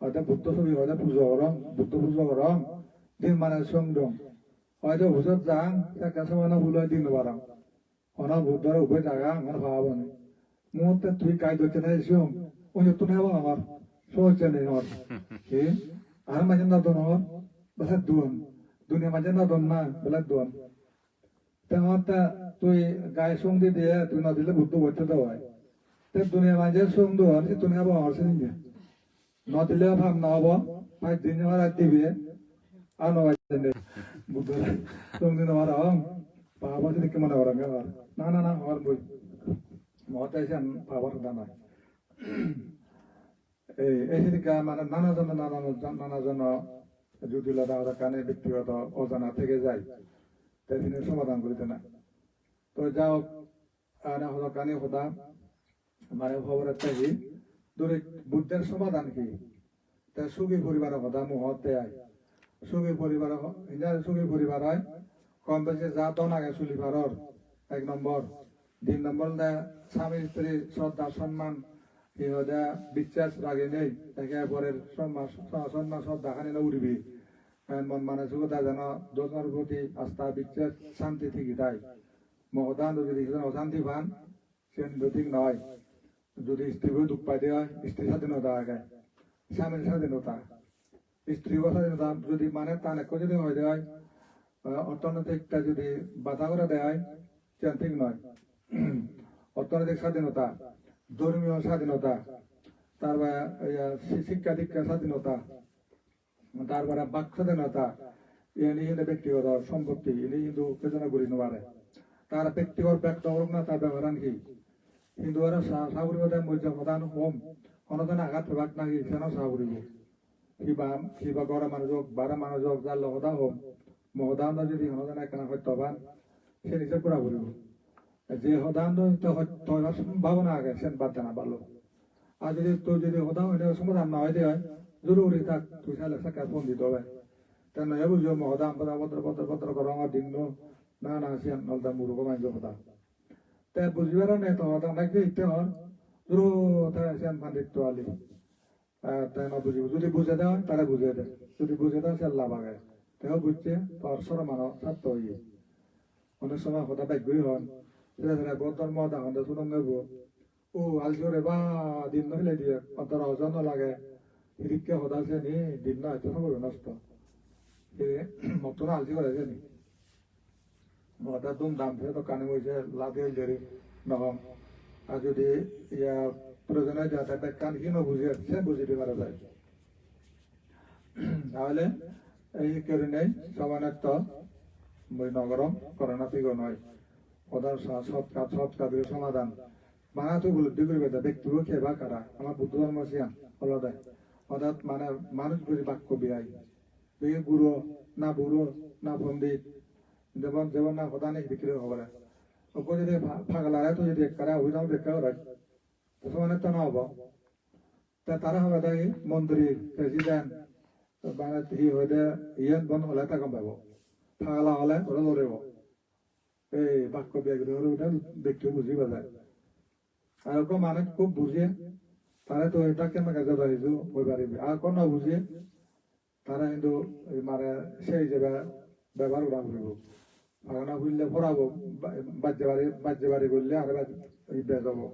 S1: হয়তো বুদ্ধ ছবি হয়তো পুজো করম বুদ্ধ পুজো করম দিন মানে সং দম হয়তো হুজত যাং একটা সময় না ভুল দিন বারাম অনা বুদ্ধর উভয় জায়গা আমার পাওয়াব নি মতে তুই কাই দইতে নাই সিং ওই তো নেব আমার সহজে নেই হর কি আর মাঝে না তো হর বাসা দুন দুনিয়া মাঝে না দন না বেলা দন তেমনটা তুই গায়ে সঙ্গ দিয়ে তুই না দিলে বুদ্ধ বলতে দেওয়া হয় তে দুনিয়া মাঝে সঙ্গ দেওয়ার সে দুনিয়া বা হরছে নিয়ে ন দিলে ভাব না হব 5 দিন রাত দিবে আর নয় বুদ্ধ সঙ্গ দিন আমার বাবা যদি কেমন ওরা না না না আমার বই মহতে এসে বাবার কথা নয় এই সেদিকে মানে নানাজন জটিলতা কানে ব্যক্তিগত অজানা থেকে যায় তাই তিনি সমাধান করিতে না তো যাও কানে হতা মানে খবরের থেকে দূরে বুদ্ধের সমাধান কি তাই সুখী পরিবার হতা মুহূর্তে আয় সুখী পরিবার সুখী পরিবার হয় কম বেশি যা দন আগে চলিবারর 1 নম্বর 2 নম্বর স্বামী স্ত্রী শ্রদ্ধা সম্মান ইহদা বিশ্বাস লাগে নেই একেবারে সম্মান শ্রদ্ধা খানি না উড়বি মন মানে সুখদা যেন দোষের প্রতি আস্থা বিশ্বাস শান্তি ঠিকই তাই মহদান যদি অশান্তি পান সে ঠিক নয় যদি স্ত্রীও দুঃখ পাইতে হয় স্ত্রী স্বাধীনতা আগে স্বামীর স্বাধীনতা স্ত্রীও স্বাধীনতা যদি মানে তানেক যদি হয়ে যায় অর্থনৈতিকটা যদি বাধা করে দেয় সে ঠিক নয় অর্থনৈতিক স্বাধীনতা ধর্মীয় স্বাধীনতা তারপরে শিক্ষা দীক্ষা স্বাধীনতা তারপরে বাক স্বাধীনতা এনে কিন্তু ব্যক্তিগত সম্পত্তি এনে কিন্তু পেছনে ঘুরি নেবারে তার ব্যক্তিগত ব্যক্ত হোক না তার ব্যবহার কি কিন্তু ওরা সাবরিবতে মর্যাদা প্রদান হোম অনজনে আঘাত প্রভাগ নাকি সেন সাবরিব কিবা গড়া মানুষ হোক বারা মানুষ হোক যার লগতা হোম মহদান যদি অনজনে কেনা সত্যবান সে নিজে পুরা ঘুরিব যে হদান হওয়ার সম্ভাবনা আগে সেন বাদ জানা পারলো আর যদি তোর যদি হদান সমাধান না হয় দেয় জরুরি থাক তুই সালে সাকা ফোন দিতে হবে তা নয় বুঝো মহদান পত্র করো আমার দিন না না সেন নলদা মুরুখ মাইজ হদা তাই বুঝবার নেই তো হদান নাকি ইতে হর জরু তাই সেন পান্ডিত আলি তাই না বুঝিব যদি বুঝে দেয় তারা বুঝে দেয় যদি বুঝে দেয় সে লাভ আগে তেও বুঝছে তোর সর মানব ছাত্র হইয়ে অনেক সময় হদা ব্যাগ্যই হন বর্তমান মহা হন্দা শুনুন নেব ও আলসরে বা দিন নহিলে দিয়ে অন্তর ওজন লাগে হিরিককে হদাছে নি দিন না হয়তো সব নষ্ট মতন আলসি করেছে নি মহদা দুম দাম ফেলে তো কানে বসে লাভে জেরি নহম আর যদি ইয়া প্রয়োজনে যাতে কান কি বুঝে সে বুঝিতে পারা যায় তাহলে এই কেউ নেই সমানাত্ম নগরম করোনা পিগো নয় ওদের সৎ কাজের সমাধান বানাতো উপলব্ধি করবে ব্যক্তিগত খেবা কারা আমার বুদ্ধ ধর্ম সিয়ান হলদে অর্থাৎ মানে মানুষ বুঝি বাক্য বিয়াই বেগে গুরু না বুড়ো না পণ্ডিত যেমন যেমন না হতা নেই বিক্রি খবরে ওকে যদি ফাগলারে তো যদি কারা অভিধান দেখা করে তো সমানে তো না হবো তা তারা হবে তাই মন্ত্রী প্রেসিডেন্ট মানে হি হইতে ইয়ান বন হলে তা গম পাবো ফাগলা হলে ওরা লড়েব এই বাক্য বিয়াগুলো দেখতে বুঝি বাজায় আর ওকে মানে খুব বুঝে তারা তো এটা কেন কাজে ধরিছো বই পারিবে আর কোন বুঝে তারা কিন্তু মানে সেই হিসেবে ব্যবহার করা করিব ফাগনা বুঝলে পড়াবো বাজ্যে বাড়ি করলে আর বেজ হবো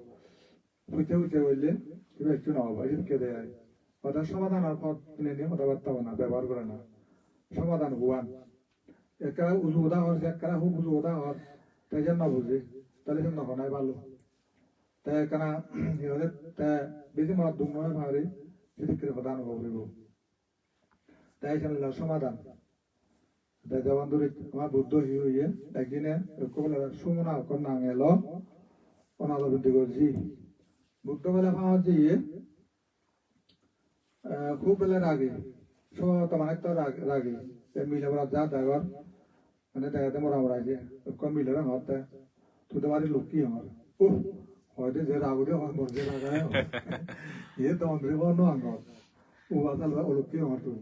S1: বুঝতে বুঝতে বললে কিবা একটু না হবো কে দেয় ওটার সমাধানের পথ কিনে নিয়ে কথাবার্তা না ব্যবহার করে না সমাধান ভুয়ান একা উজু উদা হর একা খুব উজু উদা হর তাই যেন না বুঝে তাহলে সে নখনায় ভালো তাই কেনা সিহঁতে বেশি মত দুময় ভাবি সেটি করে প্রদান করব তাই চ্যানেল সমাধান তাই যেমন ধরে আমার বুদ্ধ হইয়ে একদিনে কবলে সুমনা কন্যা গেল অনাদবিদ্য করছি বুদ্ধ বেলা পাওয়া দিয়ে খুব বেলা রাগে সব মানে তো রাগে মিলে বলা যা ড্রাইভার মানে দেখাতে মরা মরাইছে কম মিলে হতে তুই তো বাড়ির লোক কি আমার ও হয়তো যে রাগ দিয়ে হয় মরছে রাগায় এ তো অন্ধ্রে বর্ণ আঙ্গল ও বাসাল ও লোক কি আমার তুই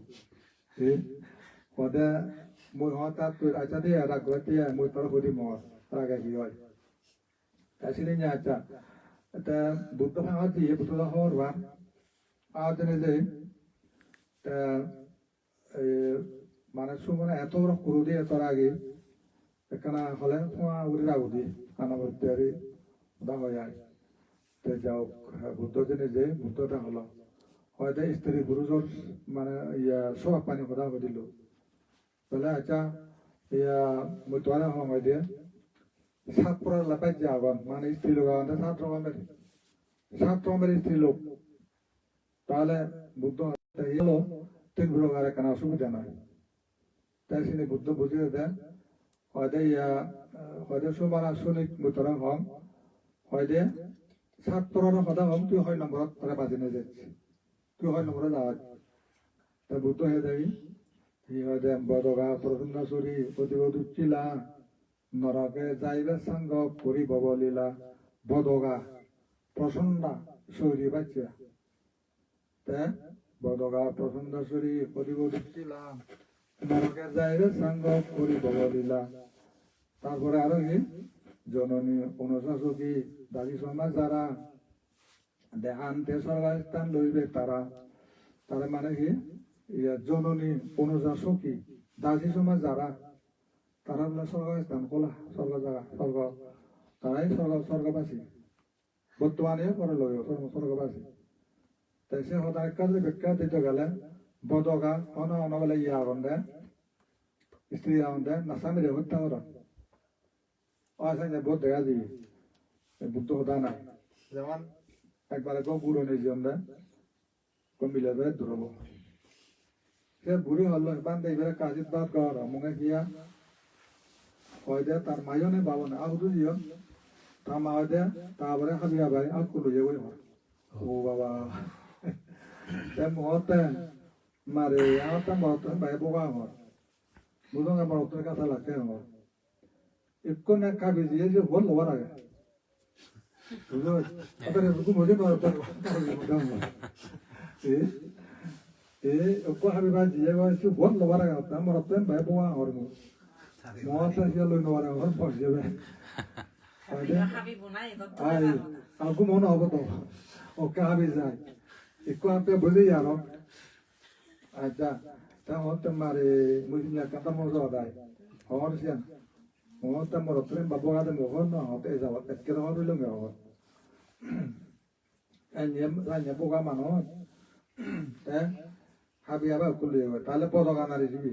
S1: হতে মই হতা তুই আচ্ছা দিয়ে রাগ করতে মই তোর হদি মর রাগে কি হয় আসলে নিয়ে আচ্ছা এটা বুদ্ধ ভাঙা দিয়ে বুদ্ধ হওয়ার বার আজ যে মানে সুমনে এত বড় কুরু দিয়ে তোর আগে এখানে হলে উড়ে রাখো দিয়ে কানা ভর্তি আর দা হয়ে যায় তো যাও বুদ্ধ জেনে যে বুদ্ধটা হলো হয়তো স্ত্রী পুরুষর মানে ইয়া সব পানি কথা হয়ে দিল বলে আচ্ছা ইয়া মই তোরা সময় দিয়ে সাত পড়ার লাপাই যাবান মানে স্ত্রী লোক আমাদের 7 রকমের স্ত্রী লোক তাহলে বুদ্ধ হলো 3 প্রকারের কেন অসুবিধা নয় তাই তিনি বুদ্ধ বুঝিয়ে দেন হয়তো সুমানা সুনিক মুতরং হম হয়তো 7 প্রকারের কথা হম তুই 6 নম্বরত তারা বাজি নিয়ে যাচ্ছি তুই 6 নম্বরে যাওয়া তা বুদ্ধ হয়ে যাবি হয়তো বদগা প্রসন্নাসুরী প্রতিবোধ উচ্চিলা নরকে যাইবে সাঙ্গ করিব বলিলা বদগা প্রসন্না শরী বাচ্চা তে বদগা প্রসন্নাসুরী প্রতিবোধ উচ্চিলা নরকে যাইবে সাঙ্গ করিব বলিলা তারপরে আরো কি জননী অনুশাসকি দাবি সমাজ যারা দেহান্তে স্বর্গস্থান লইবে তারা তারা মানে কি জননী অনুশাসকি দাসী সমাজ যারা তারা বলে স্বর্গস্থান কোলা স্বর্গ জায়গা স্বর্গ তারাই স্বর্গবাসী বর্তমানে পরে লই স্বর্গবাসী তাই সে হতার কাজে ব্যাখ্যা দিতে গেলে বদগা অনবলে ইয়া আগুন স্ত্রী আগুন নাসামিরে হত্যা করা বোধ দেখা দিবি বুদ্ধ হতা নাই যেমন একবারে বুড়ো নিয়ে আমরা কমিলে দূরব সে বুড়ি হল বান্ধে এবারে কাজিত বাদ গর মনে গিয়া হয়তো তার মাইও নেই বাবো না আহুদু দিও তার মা হয়তো তারপরে খাবি ভাই আর কুলো যে ওই ও বাবা মহতে মারে আমার তো মহতে ভাই বোকা আমার বুঝুন আমার অত কাছে লাগতে আমার একটু না খাবি দিয়ে যে বল লোবার আগে বুঝলো আপনার এরকম মজে করার একটু খাবি ভাই দিয়ে সে বল লোবার আগে আমার অত ভাই বোকা আমার মহতে সে লই নোয়ার আমার পড়ে যাবে আমাকে মনে হবো তো ওকে হাবি যায় একটু আপনি বুঝে জানো আচ্ছা তা হতে মারে মুসলিম কাতা মজা দেয় হওয়ার সিয়ান হতে মর প্রেম বাবু গাদে মোহন না হতে যাওয়া একে হওয়ার রইল গে হওয়ার রান্না পোকা মানুষ হাবি আবার কুলি তাহলে পদকা নারী দিবি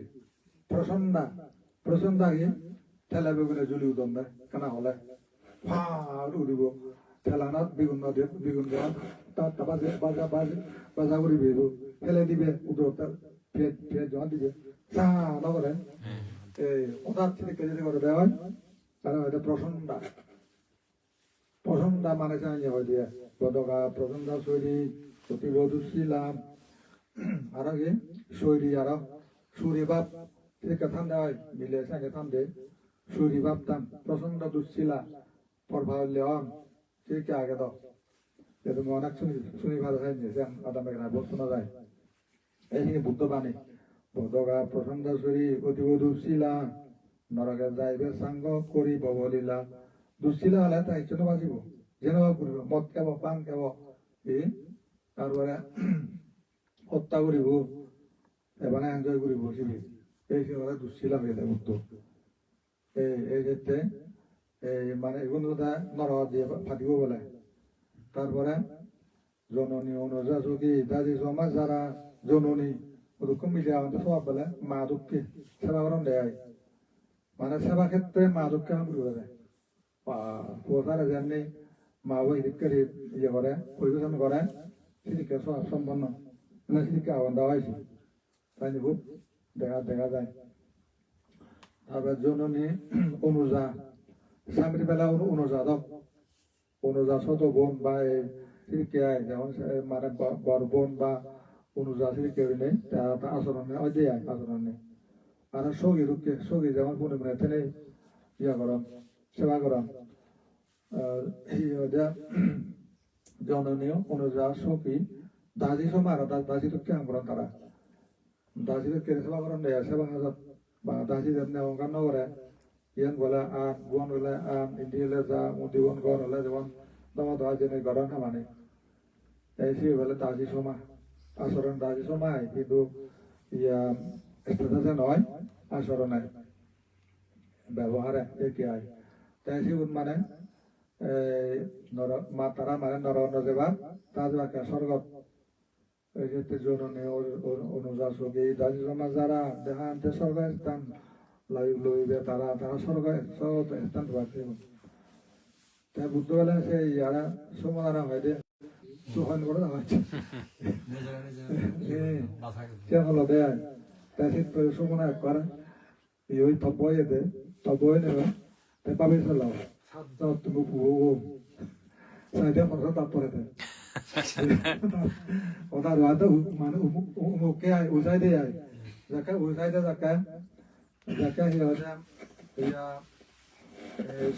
S1: প্রসন্দা কি ঠেলা বেগুনে জুলি উদম দেয় কেনা হলে ফাড় উড়িব ঠেলানাত বেগুন বেগুন দেওয়া তার বাজা করে বেরব ফেলে দিবে উদরতা ফের জমা দিবে চা নগরে এই ওটার থেকে কেজি করে দেওয়া হয় তাহলে হয়তো প্রসন্দা মানে চাই হয় দিয়ে পদকা প্রসন্দা শৈলী প্রতিবোধ ছিলাম আরো কি শৈলী আরো সুরি বাপ থেকে থাম দেওয়া মিলে সঙ্গে থাম দে সুরি বাপ থাম প্রসন্দা দুশ্চিলা প্রভাব লেওয়ান ঠিক আগে দাও যেহেতু অনেক শুনি ভালো হয়নি আদাম এখানে শোনা যায় এইখানে বুদ্ধ বাণী বদগা প্রসন্দাসুরী অতিবোধ শিলা নরকে যাইবে সাঙ্গ করিব বলিলা দুশ্চিলা হলে তাই জন্য বাঁচিব যেন করিব মদ কেব পান কেব তারপরে হত্যা করিব এবারে এনজয় করিব বসিবি এই হলে দুশ্চিলা হয়ে যায় বুদ্ধ এই ক্ষেত্রে এই মানে এগুলো নর দিয়ে ফাটিব বলে তারপরে জননী অনুযাসী দাদি সমাজ যারা জননী ওরকম মিলে আমাদের সব বলে মা দুঃখে সেবা করেন দেয় মানে সেবা ক্ষেত্রে মা দুঃখে আমি করে দেয় পোষারে যেমনি মা ওই দিকের ইয়ে করে পরিবেশন করে সেদিকে সব সম্পন্ন না সেদিকে আহ্বান দেওয়া হয়েছে তাই খুব দেখা যায় তারপর জননী অনুজা স্বামীর বেলা অনুজা দক অনুজা ছোট বোন বা সেদিকে যেমন মানে বড় বোন বা অনুজা সেদিকে নেই তা আচরণ নেই ওই দিয়ে আচরণ নেই আর সগি যেমন কোনো মিনিটে নেই ইয়া করেন সেবা করেন জননীয় অনুজা সখী দাজি সময় আর দাজি তো কেমন করেন তারা দাজি তো কেড়ে সেবা করেন দেয় সেবা বা দাজি যেমন অঙ্কান করে ইয়ান বলে আন গুণ হলে আন ইন্দি হলে যা মুদি গুণ গড় হলে যেমন দমা দোয়া জেনে গড়ন মানে এই সে বলে দাজি সময় আচরণ দাজি সময় কিন্তু ইয়া স্টেটাসে নয় আচরণে ব্যবহারে একে আয় তাই সে মানে তারা মানে নরণ্য যেবা তা যাকে স্বর্গত এই যে জননী অনুজা সখী দাজি সময় যারা দেহান্তে স্বর্গ স্থান লইবে তারা স্বর্গ স্থান পাচ্ছে তাই বুদ্ধ বেলা সে ইয়ারা সমাধান হয় দে সুহান করে হচ্ছে কেমন দেয় তাই সে সমাধান করে ওই তব্বই নেবে তাই পাবে চলাও তুমি সাইডে মশা তারপরে ওটা রাতে মানে উমুকে আয় উজাই দিয়ে আয় যাকে উজাই দে যাকে ইয়া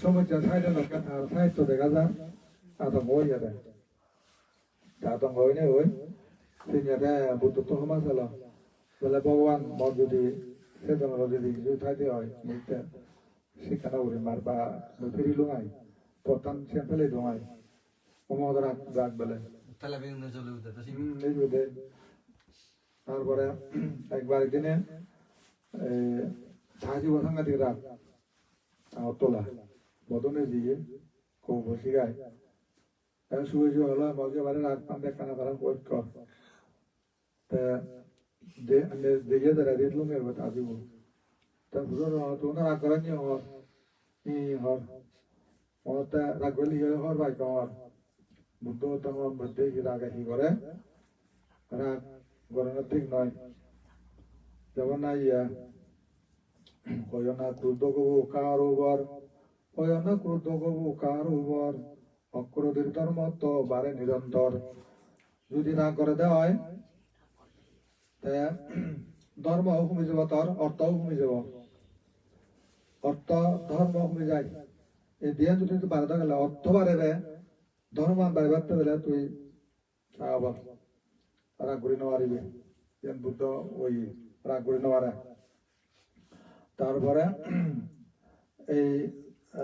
S1: সমুদ্র সাইডে লোকের আর সাহিত্য দেখা যায় আতঙ্ক হয়ে যাবে আতঙ্ক হই না হই তিনটা বুদ্ধ তো সমাজ হলো বলে ভগবান মত যদি সেজন্য যদি উঠাইতে হয় মুখতে সেখানে উড়ে মার বা ফিরি লুঙাই প্রধান সেন্ট্রালে লুঙাই মমদরা রাগ বলে তারপরে একবার দিনে ঝাঁঝি সাংঘাতিক রাগ তোলা বদনে দিয়ে খুব বসি গায় শুয়ে হলো মগে বারে রাগ পান্ডে কানা তারা কোট কর দেখে তারা দিতলুম এর কথা দিব তা বুঝো তোমরা রাগ করেন হর মনতে রাগ করলে হর ভাই কর বুদ্ধ তোমার মধ্যে রাগ হি করে রাগ গরমের ঠিক নয় যেমন না ইয়া হয়না ক্রুদ্ধ কবু কার উপর হয়না ক্রুদ্ধ কবু কার উপর অক্রোধের ধর্ম তো বারে নিরন্তর যদি না করে দেওয়া হয় ধর্ম কমে যাব তোর অর্থও কমে যাব অর্থ ধর্ম কমে যায় এই দিয়ে যদি বাড়াতে গেলে অর্থ বাড়বে ধর্ম বাড়িবাতে গেলে তুই আবার রাগ করে নেওয়ারিবে বুদ্ধ ওই রাগ করে নেওয়ারে তারপরে এই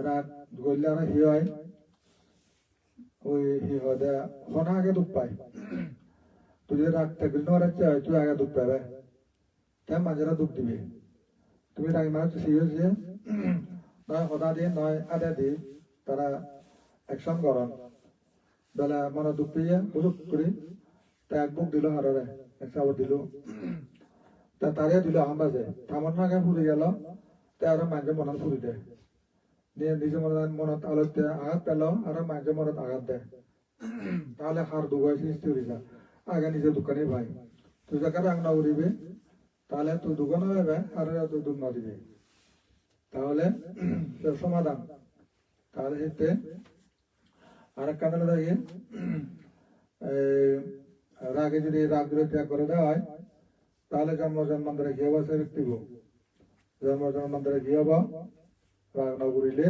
S1: রাগ গড়লে আর হি হয় ওই হি হদে হনা আগে দুঃখ পাই তুই যদি রাগ থাকবি নেওয়ার চাই তুই আগে দুঃখ পাবে তাই মাঝেরা দুঃখ দিবি তুমি রাগ মানে সেই হচ্ছে নয় হদা দিয়ে নয় আদা দিয়ে তারা অ্যাকশন করন বেলা মনে দুঃখ পেয়ে বুঝুক করি তা এক বুক দিল হারে এক চাবর দিল তা তারে দিল আমবাজে থামন আগে ফুরে গেল তা আরো মাঝে মনত ফুরি দেয় নিজে মনত আলোক আঘাত পেল আরো মাঝে মনত আঘাত দেয় তাহলে হার দুগাই সৃষ্টি হয়ে যায় আগে নিজে দোকানে ভাই তুই যাকে রাগ না উড়িবে তাহলে তুই দোকানে হবে আর তুই দুঃখ না দিবে তাহলে সমাধান তাহলে এতে আরেক কারণে দেখি রাগে যদি রাগ যদি ত্যাগ করে দেওয়া হয় তাহলে জন্মান্তরে কি হবা সে ব্যক্তি জন্মান্তরে কি হবা রাগ না করিলে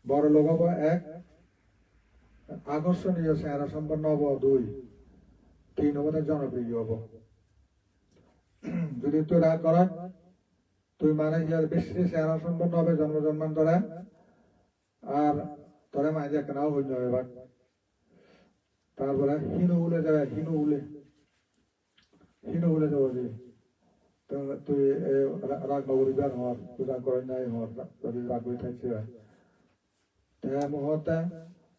S1: বড় লোক হবো এক আকর্ষণীয় চেহারা সম্পন্ন হবো দুই তিন হবো জনপ্রিয় হবো যদি তুই রাগ কর তুই মানে বেশি চেহারা সম্পন্ন হবে জন্মান্তরে আর তোরে মাঝে কেনাও হইল এবার তারপরে হিনু উলে যাবে হিনু উলে যাবো তুই রাগ নগরী বের হর তুই রাগ করে নাই হর যদি রাগ করে থাকছে মুহূর্তে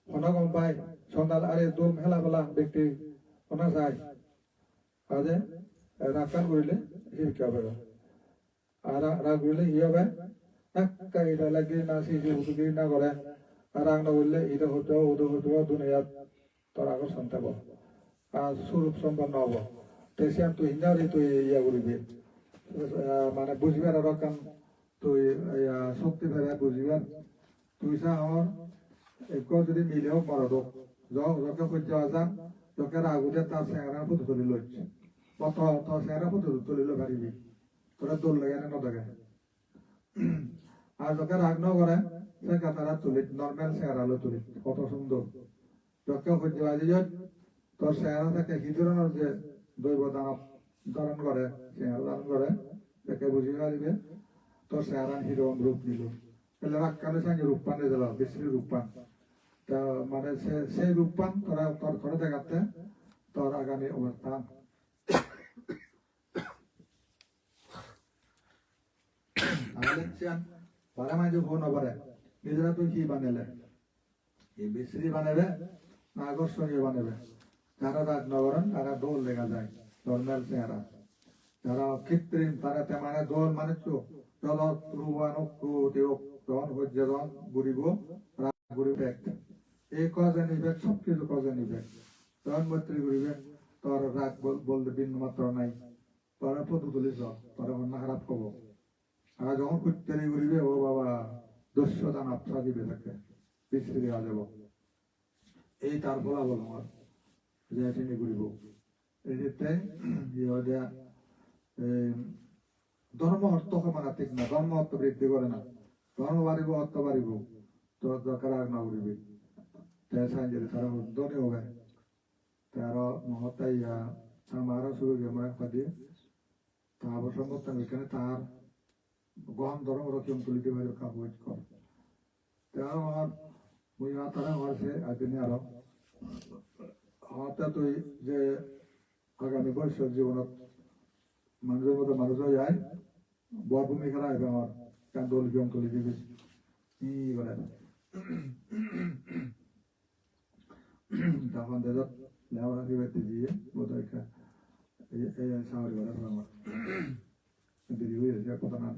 S1: হন গম পাই সন্তান আরে দুম হেলা বেলা ব্যক্তি হনা যায় কাজে রাগ কান করিলে হিরকে হবে আর রাগ করিলে ই হবে একটা এটা লাগিয়ে না সিসি উঠুকি না করে রাগ না বললে এটা হতো ওদের হতো দুনিয়াত তোর আকর্ষণ থাকবো আর স্বরূপ সম্পন্ন হব তেসিয়ান তুই হিন্দারি তুই ইয়া করবি মানে বুঝবার আর কান তুই শক্তি ফেরা বুঝবার তুই সা আমার একো যদি মিলেও মরদ যকে পর্য আজান যকে রাগুতে তার চেহারা ফুটে তুলি লইছে কত তোর চেহারা ফুটে তুলিল পারিবি তোরা দোল লাগে না নদকে আর যকে রাগ ন করে সে কাতারা তুলি নর্মাল চেহারা লো তুলি কত সুন্দর যকে পর্য আজি তোর চেহারা থেকে কি ধরনের যে দৈব দানব ধারণ করে চেহারা ধারণ করে তাকে বুঝি পারিবে তোর চেহারা হিরো রূপ নিল তাহলে রাগকালে সঙ্গে রূপপান দিল বিশ্রী রূপপান তা মানে সেই রূপপান তোরা তোর ঘরে দেখাতে তোর আগামী অবস্থান বারে মাঝে ফোন অপারে নিজেরা তুই কি বানালে এই বিশ্রী বানাবে না আকর্ষণীয় বানাবে যারা রাগ নগরণ তারা দোল লেগা যায় নর্মাল চেহারা যারা কৃত্রিম তারা তেমানে দোল মানে চোখ জলত রুবানক রুতিওক যখন হজ্জে যখন ঘুরিব রাগ ঘুরিবে এই কজেন ইফেক্ট সব কিছু কজেন ইফেক্ট যখন মৈত্রী ঘুরিবে তোর রাগ বলতে বিন্দু মাত্র নাই তোরা ফটো তুলিস তোরা অন্য খারাপ কব আর যখন কুত্তেরি ঘুরিবে ও বাবা দস্যতা নাপসা দিবে থাকে বিশ্রী দেওয়া যাব এই তার ফলাফল আমার যে তিনি ঘুরিব এই যে ধর্ম অর্থ সমান ঠিক না ধর্ম অর্থ বৃদ্ধি করে না ধর্ম বাড়িব অর্থ বাড়িব তোর দরকার আর না উড়িবে তারা ধনী হবে তার মহতাই আমার শুরু আমরা খাদি তার সম্মত এখানে তার গহন ধর্ম রকম তুলিতে পারে কাবুজ কর তার আমার মুইয়া তারা হয়েছে আদিনে আরো হঠাৎ তুই যে আগামী বছর জীবনত মানুষের মতো মানুষ যায় বড় ভূমিকা রাখবে আমার কান দোল গিয়ম তুলি দিবি বলে তখন দেশত লেওয়া দিবে দিয়ে বোধহয় এই সাহরি বলে আমার দিদি হয়েছে কথা না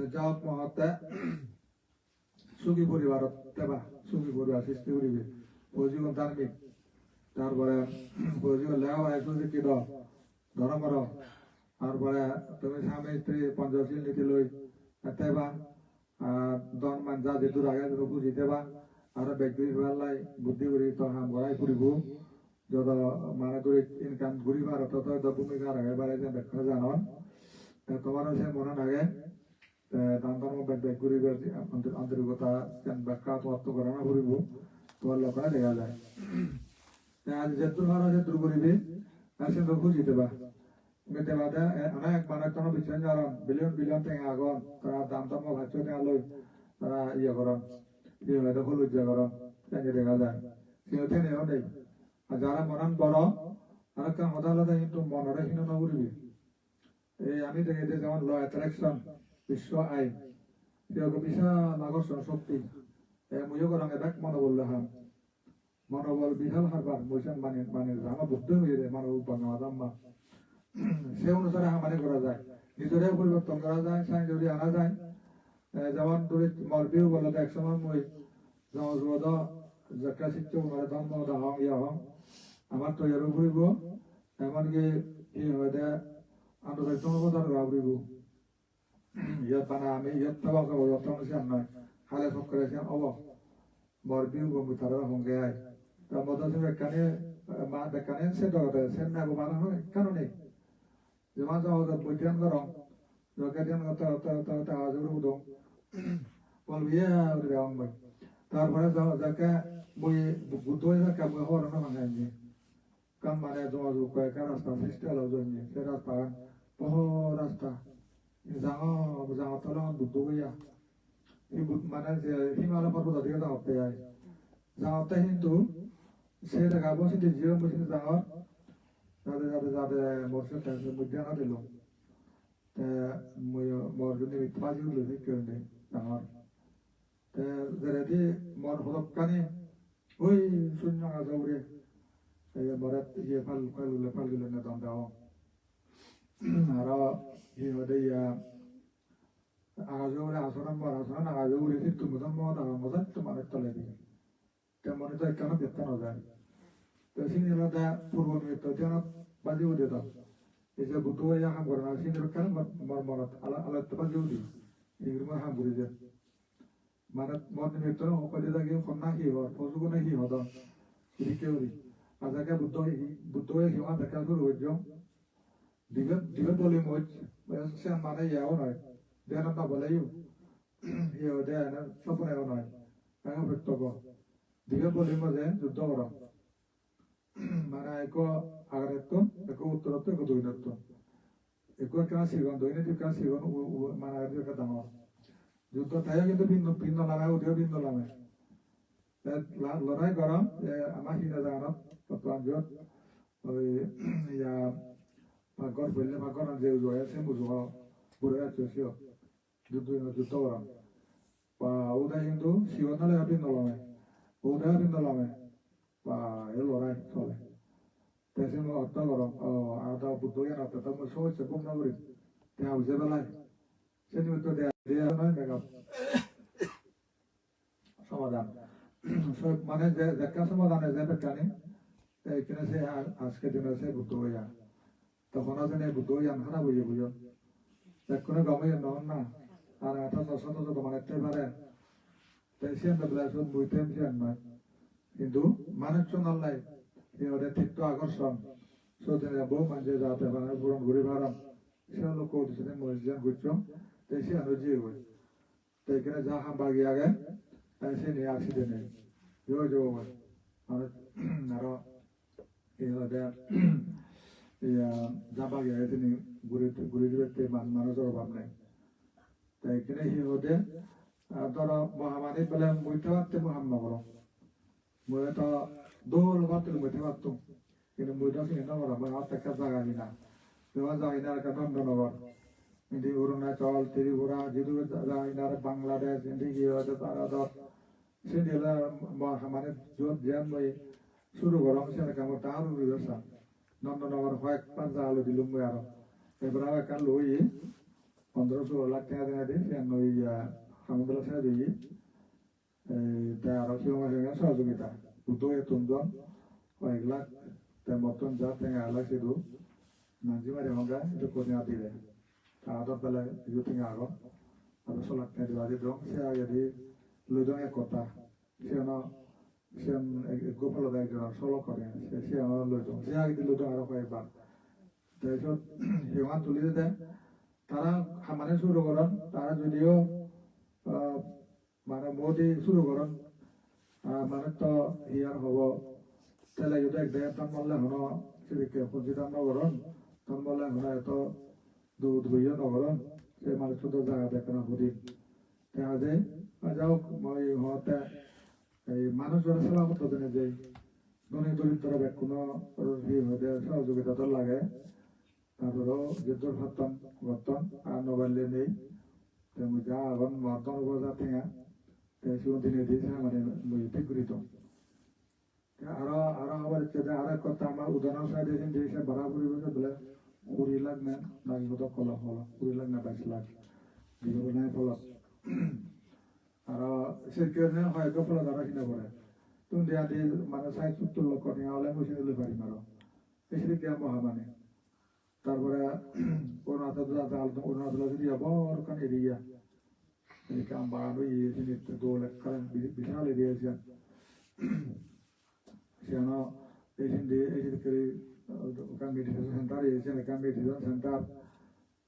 S1: যাওক মহতে সুখী পরিবারত দেবা সুখী পরিবার সৃষ্টি করিবে জীবন ধার্মিক তারপরে জীবন লেওয়া শিক্ষিত ধর্মর তারপরে তুমি স্বামী স্ত্রী পঞ্চশীল নীতি লই দেবা দন মান যা যেহেতু আগে বুঝি দেবা আর ব্যক্তি বেলাই বুদ্ধি করি তো হাম গড়াই ফুরিব যত মানে তুই ইনকাম ঘুরিবার তত ভূমিকা রাখে বাড়াই যে ব্যাখ্যা জানন তোমার সে মনে লাগে দান ধর্ম ব্যাগ ঘুরিবার আন্তরিকতা ব্যাখ্যা অর্থ করা না ঘুরিব তোমার লোকরা দেখা যায় আজ যেহেতু ভালো যেহেতু ঘুরিবি আর সে বুঝি দেবা মেতে বাদে অনেক মানে কোনো বিচ্ছেদ জারণ বিলিয়ন বিলিয়ন থেকে আগন তারা দাম ধর্ম ভাষ্য থেকে লই তারা ইয়ে করন ইয়ে হলে হল উজ্জা করন কেন দেখা যায় সিহঁতে নেও নেই আর যারা মনন বড় আর একটা আলাদা কিন্তু মনরে হীন নকরিবি এই আমি দেখি যে যেমন ল অ্যাট্রাকশন বিশ্ব আইন বিশাল আকর্ষণ শক্তি মুইও করং এবাক মনোবল দেখাম মনোবল বিশাল হারবার বৈশান মানে মানে আমার বুদ্ধ হয়ে যায় মানব বাংলা সে অনুসারে হামারি করা যায় নিজেরাও পরিবর্তন করা যায় সাইন যদি আনা যায় যেমন তুমি মরবিও বলে এক সময় মই জমজবদ যাত্রা শিক্ষক মানে ধর্ম হং ইয়া হং আমার তো এরও ঘুরিব এমনকি কি হয় আন্তর্জাতিক বজার ঘুরিব ইয়াত মানে আমি ইয়াত পাবা যাব যত অনুসার নয় খালে সব করেছেন অব মরবিও গম্ভীর হঙ্গে আয় তার মধ্যে বেকানে মা বেকানে সে দরকার সে না বানা হয় কারণে যেমন যাওয়া বৈজ্ঞান করম যোগাদিন আজর উদম বলবিয়ে দেওয়াং বই তারপরে যাকে বই বুদ্ধ যাকে বই হওয়ার না ভাঙাইনি কাম মানে যোগাযোগ কয়েকটা রাস্তা সৃষ্টি হলো জন্য সে রাস্তা বহু রাস্তা যাওয়া তলে বুদ্ধ বইয়া এই মানে যে হিমালয় পর্বত থেকে যাওয়াতে যায় যাওয়াতে কিন্তু সে দেখা বসে জিরো বসে যাওয়ার যাদের যাদের যাদের বর্ষা থাকে মধ্যে আনা দিল মোর যদি ফাজি হলো কেউ নেই আমার যেটি মোর হলকানি ওই শূন্য যাওরে বরাত ইয়ে ফাল গুলো না দাম দাও আর এই হদে আগাজোরে আসরাম বার আসরান আগাজোরে ঠিক তুমি তো মত আগা মজা তোমার তলে দিয়ে তেমন তো কেন বেতন না যায় তো সিনিয়র দা পূর্ব নিমিত্ত যেন বাজি উঠে দাও এই যে বুদ্ধ হয়ে হাম করে না সিনিয়র কেন মরমরত আলা আলা তো বাজি উঠি এগুলো হাম করে যায় মানে মত নিমিত্ত সকলে থাকে কন্যা কি হর ফসুগুনে কি হদ ইরিকেউরি আজাকে বুদ্ধ হয়ে হিমা দেখা শুরু হইছ দিবেন বলি মজ সে মানে ইয়াও নয় দেন না বলে ইউ দেন সপনেও নয় আমি প্রত্যক্ষ দিবেন বলি মজে যুদ্ধ করা মানে এক আগারত্ব এক উত্তরত্ব এক দৈনত্ব এক কেন সিগন দৈনিক কেন সিগন মানে একটা ডাঙর যুদ্ধ তাইও কিন্তু ভিন্ন ভিন্ন নামে উঠেও ভিন্ন নামে লড়াই গরম আমার হিনা জাগানত বর্তমান যত ওই ইয়া পাগর বললে পাগর যে জয় আছে মুজুয়া বুড়ে আছে সিও যুদ্ধ গরম বা ওটা কিন্তু সিগনালে ভিন্ন নামে ওটা ভিন্ন নামে বা এ লড়াই চলে তাই মো অর্থ গরম আদা বুদ্ধ ইয়ান অর্থ তো সমস্যা কম না করি তে হাউজে বেলায় সে নিমিত্ত দেয়া নয় মেকআপ সমাধান সব মানে যে দেখা সমাধানে যে বেকানি এইখানে সে আজকে দিনে সে বুদ্ধ হইয়া তখন আছে না বুদ্ধ হইয়া খারাপ হইয়া বুঝো কোনো গমে নন না আর 1800 যত মানে পারে তাই সে বেলা সব বইতে সে নয় কিন্তু মানুষ নল্লাই এবারে ঠিক আকর্ষণ সদিনে বউ মাঝে যাতে মানে পুরন ঘুরে ভাড়াম সে লোক দিচ্ছে মসজিদ ঘুরছ তাই সে অনুজি হই তাই এখানে যা হাম বাগি আগে সে নিয়ে আসি দিনে জো মানে আরো এবারে যা বাগি আগে তিনি ঘুরে দিবে মানুষের অভাব নেই তাই এখানে সি হতে ধরো মহামারী পেলে বইতে পারতে মহাম্মা করো মই তো দোল বাতিল মধ্যে পারতো কিন্তু বইটা সিনে না করা মই আর একটা জায়গা না তোমার জায়গা না একটা নন্দনগর কিন্তু অরুণাচল ত্রিপুরা যেহেতু জায়গা বাংলাদেশ ইন্ডিয়া তারা ধর সে দিলে মানে যত জ্ঞান মই শুরু করলাম সে আমার তার ব্যবস্থা নন্দনগর কয়েক পাঁচ জায়গা দিলাম মই আরো এবার একটা লই 15-16 লাখ টাকা দেওয়া দিই সে নই সামুদ্র ছেড়ে দিই আরো সঙ্গে সহযোগিতা বুদ্ধ তুমজন কয়েক লাখ তার মতন যা থেকে আলাগ শুধু নাজি মারি হঙ্গা এটা করে দিলে তাদের বেলায় ইউ থেকে আগত আর 16 লাখ টাকা দিবা দিল সে আগে দি লুদং এক কথা সে গোপাল একজন সলো করে সে আমার লুদং সে আগে দিল লুদং আরো কয়েকবার তাৰপিছত সিমান তুলি দেয় তারা মানে শুরু করেন তারা যদিও মানে মোদি শুরু করেন মানে তো ইয়ার হব তাহলে যদি এক জায়গায় টান মারলে হনো সেদিকে সঞ্চিতাম নগরণ টান মারলে হনো এত দুধ বইও নগরণ সে মানুষ শুধু জায়গা দেখে না সুদিন দেখা যায় যাওক মই হতে এই মানুষ যারা সেবা করতে দেনে যে ধনী দরিদ্র কোনো হতে সহযোগিতা তো লাগে তারপরেও যুদ্ধর ভাতন বর্তন আর নবাইলে নেই তেমন যা এখন মর্তন উপজা ঠেঙা সিও দিনে দিয়েছে মানে ঠিক করিত আরো আরো আবার আরো এক কথা আমার উদাহরণ সাইড দিয়েছে বাড়াবাড়ি বলছে বলে 20 লাখ নেন নাকি কত কল হল 20 লাখ না 22 লাখ বিগত নাই ফলত আরো সে কেনে হয়তো ফলত আরো কিনা পড়ে তুমি দিয়া দিয়ে মানে 60-70 লক্ষ টাকা হলে বসে দিলে পারিম আরো এসে কে মহামানে তারপরে অরুণাচল যদি বড় কান এরিয়া কাম বাড়ানো ইয়ে দোল কারণ বিশাল এরিয়া আছে সেন এই মেডিটেশন সেন্টার এসে মেডিটেশন সেন্টার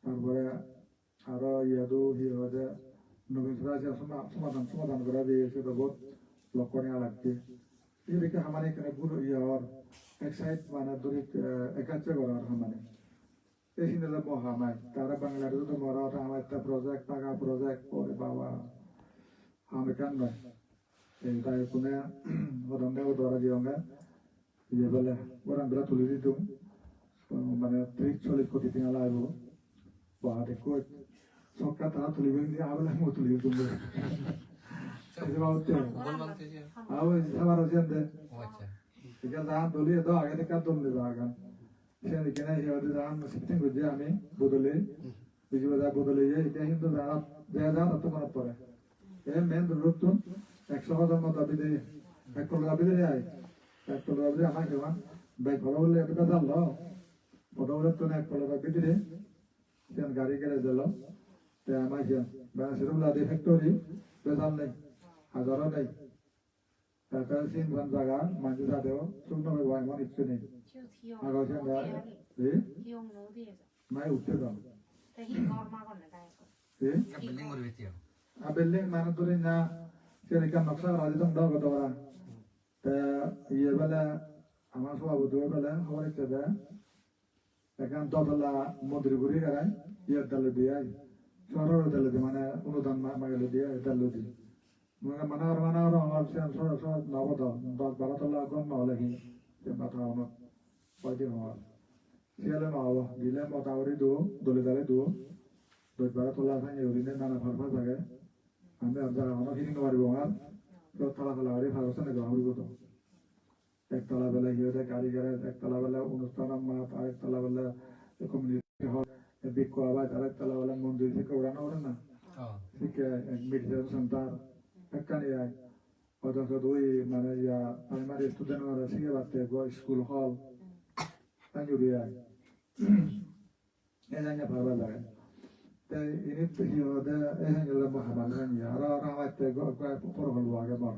S1: তারপরে আরো ইয়াদু হতে নবীন সমাধান করা দিয়েছে তো বহুত লক্ষ্য নেওয়া লাগছে এদিকে আমার এখানে পুরো ইয়ার এক সাইড মানে ধরে একাচ্ছে করার মানে এই সিনেমা মহামাই তারা বাংলাদেশ তো মরা আমার একটা প্রজেক্ট টাকা প্রজেক্ট করে বাবা আমি কেন নয় এই তাই কোনে হদঙ্গা ধরা দিয়ঙ্গা ইয়ে বলে ওরা বেলা তুলে দিত মানে 30-40 কোটি টাকা লাগবো বাহাতে কই সরকার তারা তুলিবেন দিয়ে আবেলা মো তুলি দিত আবার সবার আছে ঠিক আছে দলিয়ে দাও আগে থেকে দল নেবে আগান সেখানে এখানে যান শিফটিং করছি আমি বদলে বিজি বাজার বদলে এটা কিন্তু যা তো মনে পড়ে মেন রূপতুন 100 মতো দাবি দিয়ে এক দাবি দিয়ে আয় এক দাবি আমার কেমন বাইক ভালো বললে এটা জানলো মোটামুটি তো এক দাবি দিয়ে সেন গাড়ি কেড়ে দিল তে আমার সেরকম লাদি ফ্যাক্টরি বেজাল নেই হাজারও নেই তারপরে সিনবান জায়গা মাঝে যাদেও শুকনো হয়ে এমন ইচ্ছে নেই আগর সেন মাই উঠতে দাও বিল্ডিং মানে ধরে না সেরকম নকশা রাজি দম দাও কত ওরা তা ইয়ে বেলা আমার সভাপতি বেলা খবর ইচ্ছে দেয় এখন দতলা মন্দির ঘুরে গেলায় ইয়ের দালে দিয়ে শহরের দালে দিয়ে মানে অনুদান মাগলে দিয়ে দালে দিয়ে মানাওয়ার আমার নবদ 10-12 তলা কম নহলে কি মাথা আমার কয়দিন হওয়ার সিয়ালে নহব দিলে মতাবরি দিও দলে দালে দিও 10-12 তলা ভাঙে উড়িনে নানা ফারফা থাকে আমি আর যারা আমার কিনে পারিব আমার তলা ফেলা হরি ফারসনে গ্রহ হরিব তো একতলা বেলা গিয়ে গাড়ি গাড়ি একতলা বেলা অনুষ্ঠান মাত আরেকতলা বেলা কমিউনিটি হল বিক্ষ আবাদ আরেকতলা বেলা মন্দির থেকে উড়ানো ওরে না শিখে মেডিটেশন সেন্টার একখানে আয় অথচ দুই মানে ইয়া প্রাইমারি স্টুডেন্ট ওরা শিখে পারতে স্কুল হল তাই উড়িয়ে আয় এই জায়গায় ভালো লাগে তাই ইনি কি হতে এই জায়গায় মহামাল জানি আর আমার পর হল আগে মর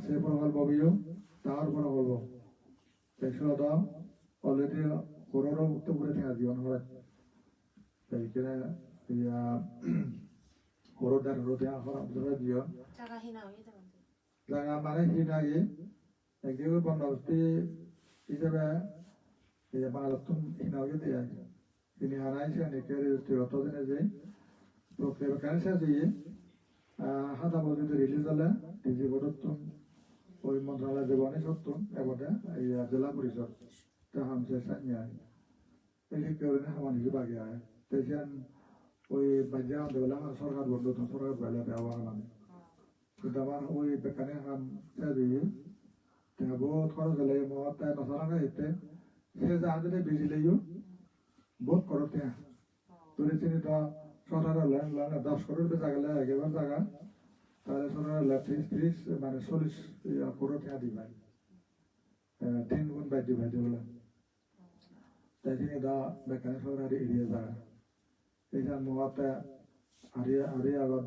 S1: সেই প্রকল্প বিও তার প্রকল্প সেসব অলরেডি করোনা মুক্ত করে থাকা জীবন হয় সেইখানে করোনার রোধে এখন আপনারা জীবন জায়গা মানে হিনাগে একদিকে বন্দোবস্তি হিসেবে বাংলাদেশ হিনাগে দিয়ে তিনি হারাই সে অনেকে রেজিস্ট্রি দিনে যে প্রক্রিয়া কানে দিয়ে হাতা বলতে রিলিজ হলে ডিজি বোর্ডতুন ওই মন্ত্রণালয় দেবনে সত্তুন এবারে এই জেলা পরিষদ তাহাম সে সানিয়া এই কারণে হামান হিসেবে আগে আয় তেছেন ওই বাজ্যা দেবলা সরকার বন্ধ তো সরকার বলে দেওয়া মানে কিন্তু আমার ওই বেকানে হাম দিয়ে তেবো খরচ হলে মত নসরানা এতে সে যা যদি বিজিলেও বহুত করতে তুলে চিনি তো সরকার লাইন 10 করোড় টাকা গেলে একেবারে টাকা তাহলে সরকার 30 মানে 40 করোড় টাকা দিবেন 3 গুণ বাড়ি বাড়ি বলে তাই তিনি দা বেকানে সরকার এরিয়া জায়গা এই যে মুহাতে আরিয়া আগর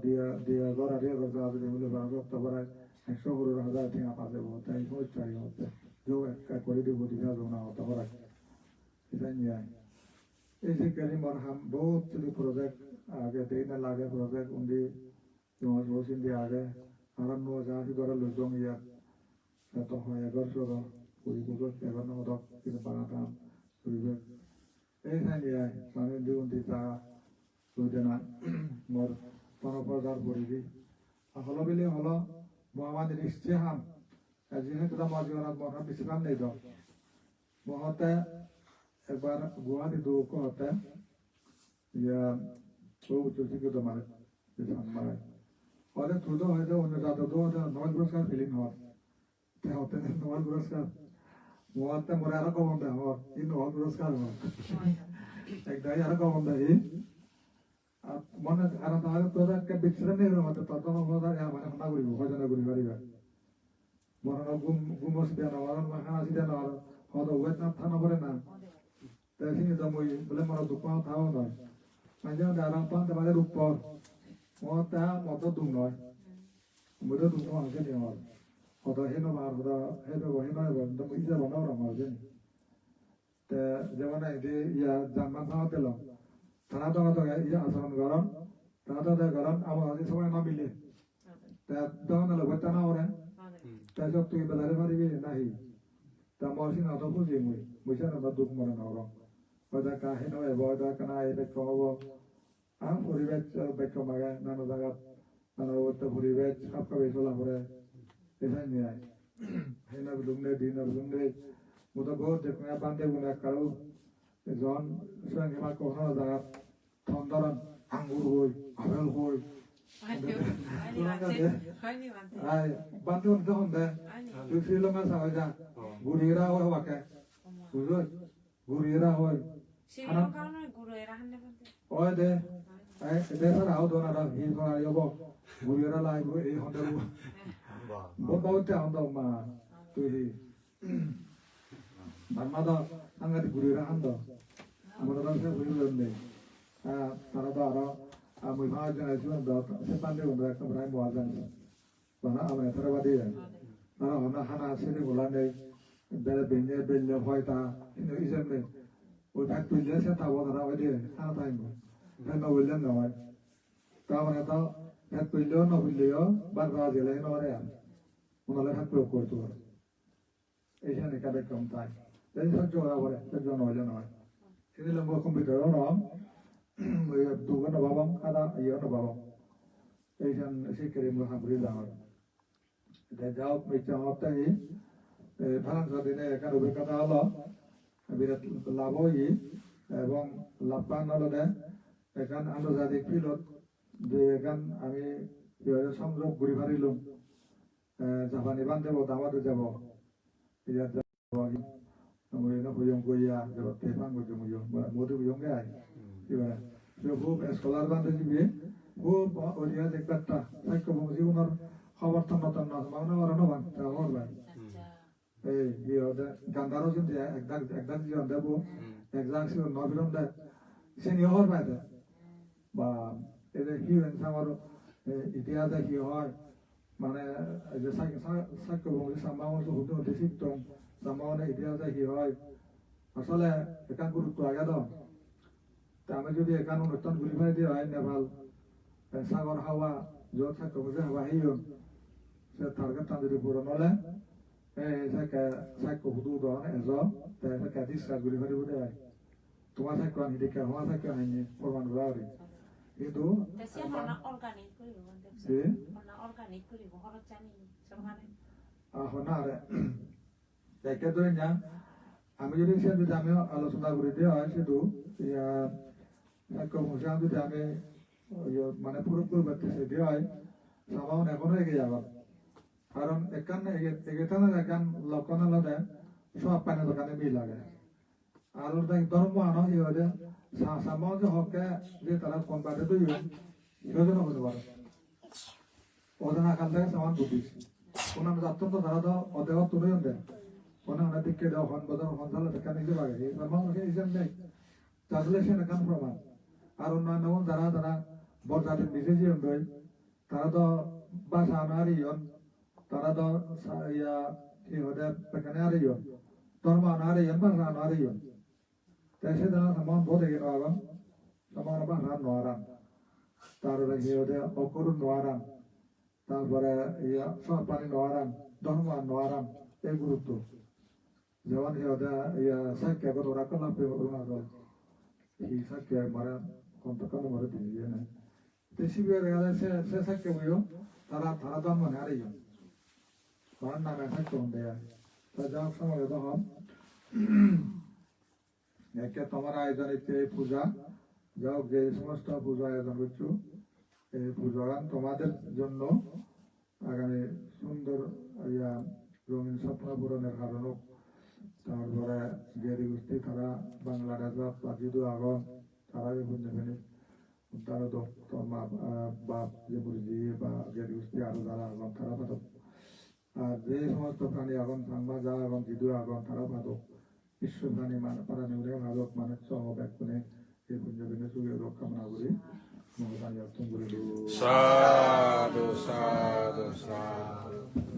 S1: দিয়া ঘর আরিয়া ঘর যাবে বলে বারো তারপরে 100 করোড় হাজার টাকা পাবে তাই বহুত চাই হতে जो একটা করে দিব দিনা জনা হতে পারে এটা নিয়ে এই যে কারিমর হাম বহুত চুরি প্রজেক্ট आगे देने लागे प्रोजेक्ट उन्दी जो रोशिन दे आगे आराम नो जहाँ से गरा लुजों या तो है अगर जो का कोई कुछ अगर ना होता किसी बात हम सुबह ऐसा नहीं है माने जो उन्दी ता लुजना मोर पनोपजार बोली हलो बिले हलो मोहम्मद निश्चय हम जिन्हें तो मौजूद मोहम्मद बिस्लाम नहीं दो मोहते एक बार गुवाहाटी दो को होता है या तो चुसी को तो मारे जिसान मारे और ये थोड़ा है तो उन्हें ज़्यादा तो है नॉन पुरस्कार फीलिंग हो क्या होते हैं नॉन पुरस्कार वो आते मोरे आरा को बोलते हैं और इन नॉन पुरस्कार हो एक दाई आरा को बोलते हैं अब मन आरा तारे तो है कि बिचरन नहीं रहा तो तो ना होता है हमारे हम ना गुरी हो जाना गुरी वाली है मन ना गुमस दिया ना वाला ना खाना सीधा ना वाला हो तो वह ना था ना बोले ना तैसे ही तो मुझे बोले मरा दुकान था वो ना Macam darah pan tempat rupa, mau tak mau tu tunggu, muda tunggu macam ni awal. Kalau heno mahar, kalau heno heno awal, tu mungkin saya mana orang macam ni. Te zaman ini ya zaman sana tu lah. Tanah tu tu ya asal garam, tanah tu garam, awal hari semua nama pilih. Te jangan lalu buat tanah orang. Te jauh tu ibadah hari ni nahi. Te masih nak tu pun jemui, macam mana tu mana orang. Pada kahin awal, pada kena ayat kau পরিবেশ ব্যাখ্যা মাগায় নানা জায়গা নানা অবস্থা পরিবেশ আপকা বেসলা করে এখানে নিয়ে আয় হেনা বিলুমনে দিন বিলুমনে মুতো বহুত দেখুন বান্ধে গুণা কারো জন সঙ্গে মা কখনো জায়গা থন্দরন আঙ্গুর হই আপেল হই আয় বান্ধে উনি তখন দেয় তুই শ্রীলঙ্কা সাহা যা গুড়িরা হয় ওকে বুঝলো গুড়িরা হয়
S3: শ্রীলঙ্কা নয় গুড়িরা হান্ডে
S1: Ôi đây, đấy, đây là áo đồ nào thì còn là yêu bộ, bùi ra lại bùi ấy họ đâu, bố bao trao đâu mà, tôi thì, bạn mà đó, anh ấy bùi ra ăn đâu, আমার đó sẽ bùi lên này, তারা তো আরো আমি ভালো জানাই ছিলাম সে পান্ডে বন্ধু একটা প্রায় মজা জানি বানা আমি এতটা বাদে যাই তারা হনা হানা সেরে বলা নেই বেড়ে বেঞ্জে বেঞ্জে ভয় তা কিন্তু ইসেম নেই ওই ফ্যাক্ট তুললে সে তাবো তারা ওই দিয়ে হানা টাইম ফ্যান না বললেন না হয় তা মানে তো ফ্যাক্ট তুললেও না বললেও বার দেওয়া গেলে নরে আর ওনারা ফ্যাক্ট প্রয়োগ করতে পারে এইখানে কাদের কম তাই এই সহ্য করা পরে সহ্য নয় নয় সেদিন লম্বা কম্পিউটারও নয় দুটো না বাবাম খাদা ইয়ে না বাবাম এইখান সে কেরিম হাবরি দাঁড় যাও ইচ্ছা হপ্তাহ ফারান দিনে এখানে অভিজ্ঞতা হলো বিরাট লাভ হই এবং লাভবান হলো এখান আন্তর্জাতিক ফিল্ডত যে এখান আমি সংযোগ ঘুরি ফারিলাম জাপানি বান্ধব দামাতে যাব ইয়াত যাব মরিনা হুয়ং গইয়া যাব তেফাং গজম হুয়ং মধু হুয়ং গে আই এবারে খুব স্কলার বান্ধব দিবে খুব ওরিয়া দেখবারটা সাইকো জীবনের খবর তন্ন তন্ন মানে ওরা বান তাহর ভাই এই ইয়ে গান্ধারও কিন্তু একদাক জীবন দেব একদাক ছিল নবিরম দেয় সে নিহর পায় বা এদের কি আমার ইতিহাসে কি হয় মানে যে সাক্ষ্য ভূমি সম্ভাবনা হতে হতে শিখতাম সম্ভাবনা ইতিহাসে কি হয় আসলে এখান গুরুত্ব আগে দাও তা আমি যদি এখান অনুষ্ঠান ঘুরি ফাই দিয়ে হয় নেপাল সাগর হাওয়া যত সাক্ষ্য ভূমি হাওয়া হেয়ন সে টার্গেট টান যদি পূরণ হলে সাক্ষ্য হুদু দন এজ তাই কাদিস ঘুরি ফাই বুঝে হয় তোমার সাক্ষ্য আনি দেখে আমার সাক্ষ্য আনি প্রমাণ করা হবে কিন্তু একে ধরে না আমি যদি সে যদি আমি আলোচনা করে দেওয়া হয় শুধু যদি আমি মানে পুরোপুরি বাড়তেছে দেওয়া হয় সামাউন এখনো এগিয়ে যাব কারণ এখানে এখানে এখান লক্ষণ আলাদা সব পানি দোকানে মিল লাগে আর ধর্ম আনো কি হয় সামাউন যে হকে যে তারা কোন বাদে তো ইয়োজন হতে পারে ওদের আকাল থেকে সামান বুঝিস কোন আমি অত্যন্ত তারা তো অদেহ তুলে দেন কোন আমরা দিকে দেওয়া হন বদল হন তাহলে এখানে নিজে লাগে এই সামাউনকে ইসেম নেই ট্রান্সলেশন এখান প্রমাণ আর অন্যান্য যারা তারা বড় জাতির বিশেষ জীবন রয় তারা তো বাসা আনার ইয়ন তারা তো ইয়া কি হতে এখানে আর ইয়ন ধর্ম আনার ইয়ন বাসা আনার ইয়ন তাই সে তারা সামান বোধ এগিয়ে নেওয়া সামান বাসা নোয়ারান তারপরে কি হতে অকরুণ নোয়ারান তারপরে ইয়া সব পানি নোয়ারান ধর্ম নোয়ারান এই গুরুত্ব যেমন কি হতে ইয়া সাইকে এখন ওরা কলাম পেয়ে এই সাইকে মারা কন্তকাল মারা দিয়ে না শিবিরে সে সাইকে বইও তারা তারা দাম মানে আর ইয়ন তার নামে সাইকে হন দেয় তা যাও সময় তখন একে তোমার আয়োজন এই পূজা যাও যে সমস্ত পূজা আয়োজন করছো এই পূজা তোমাদের জন্য আগামী সুন্দর ইয়া রঙিন স্বপ্ন পূরণের কারণ হোক তারপরে গেরি গোষ্ঠী তারা বাংলাদেশ বা যদু আগন তারা বুঝে তারা তো বাপ যে বুঝি বা গেরি গোষ্ঠী আরো যারা আগন তারা পাঠক আর যে সমস্ত প্রাণী আগন সাংবা যা আগন যদু আগন তারা পাঠক বিশ্ব প্রাণী প্রাণী ভারত মানুষ সহ ব্যাকুণে এই পুঞ্জবিনে সুযোগ কামনা করি মহাদানি অর্থন করে
S2: সাধু সাধু সাধু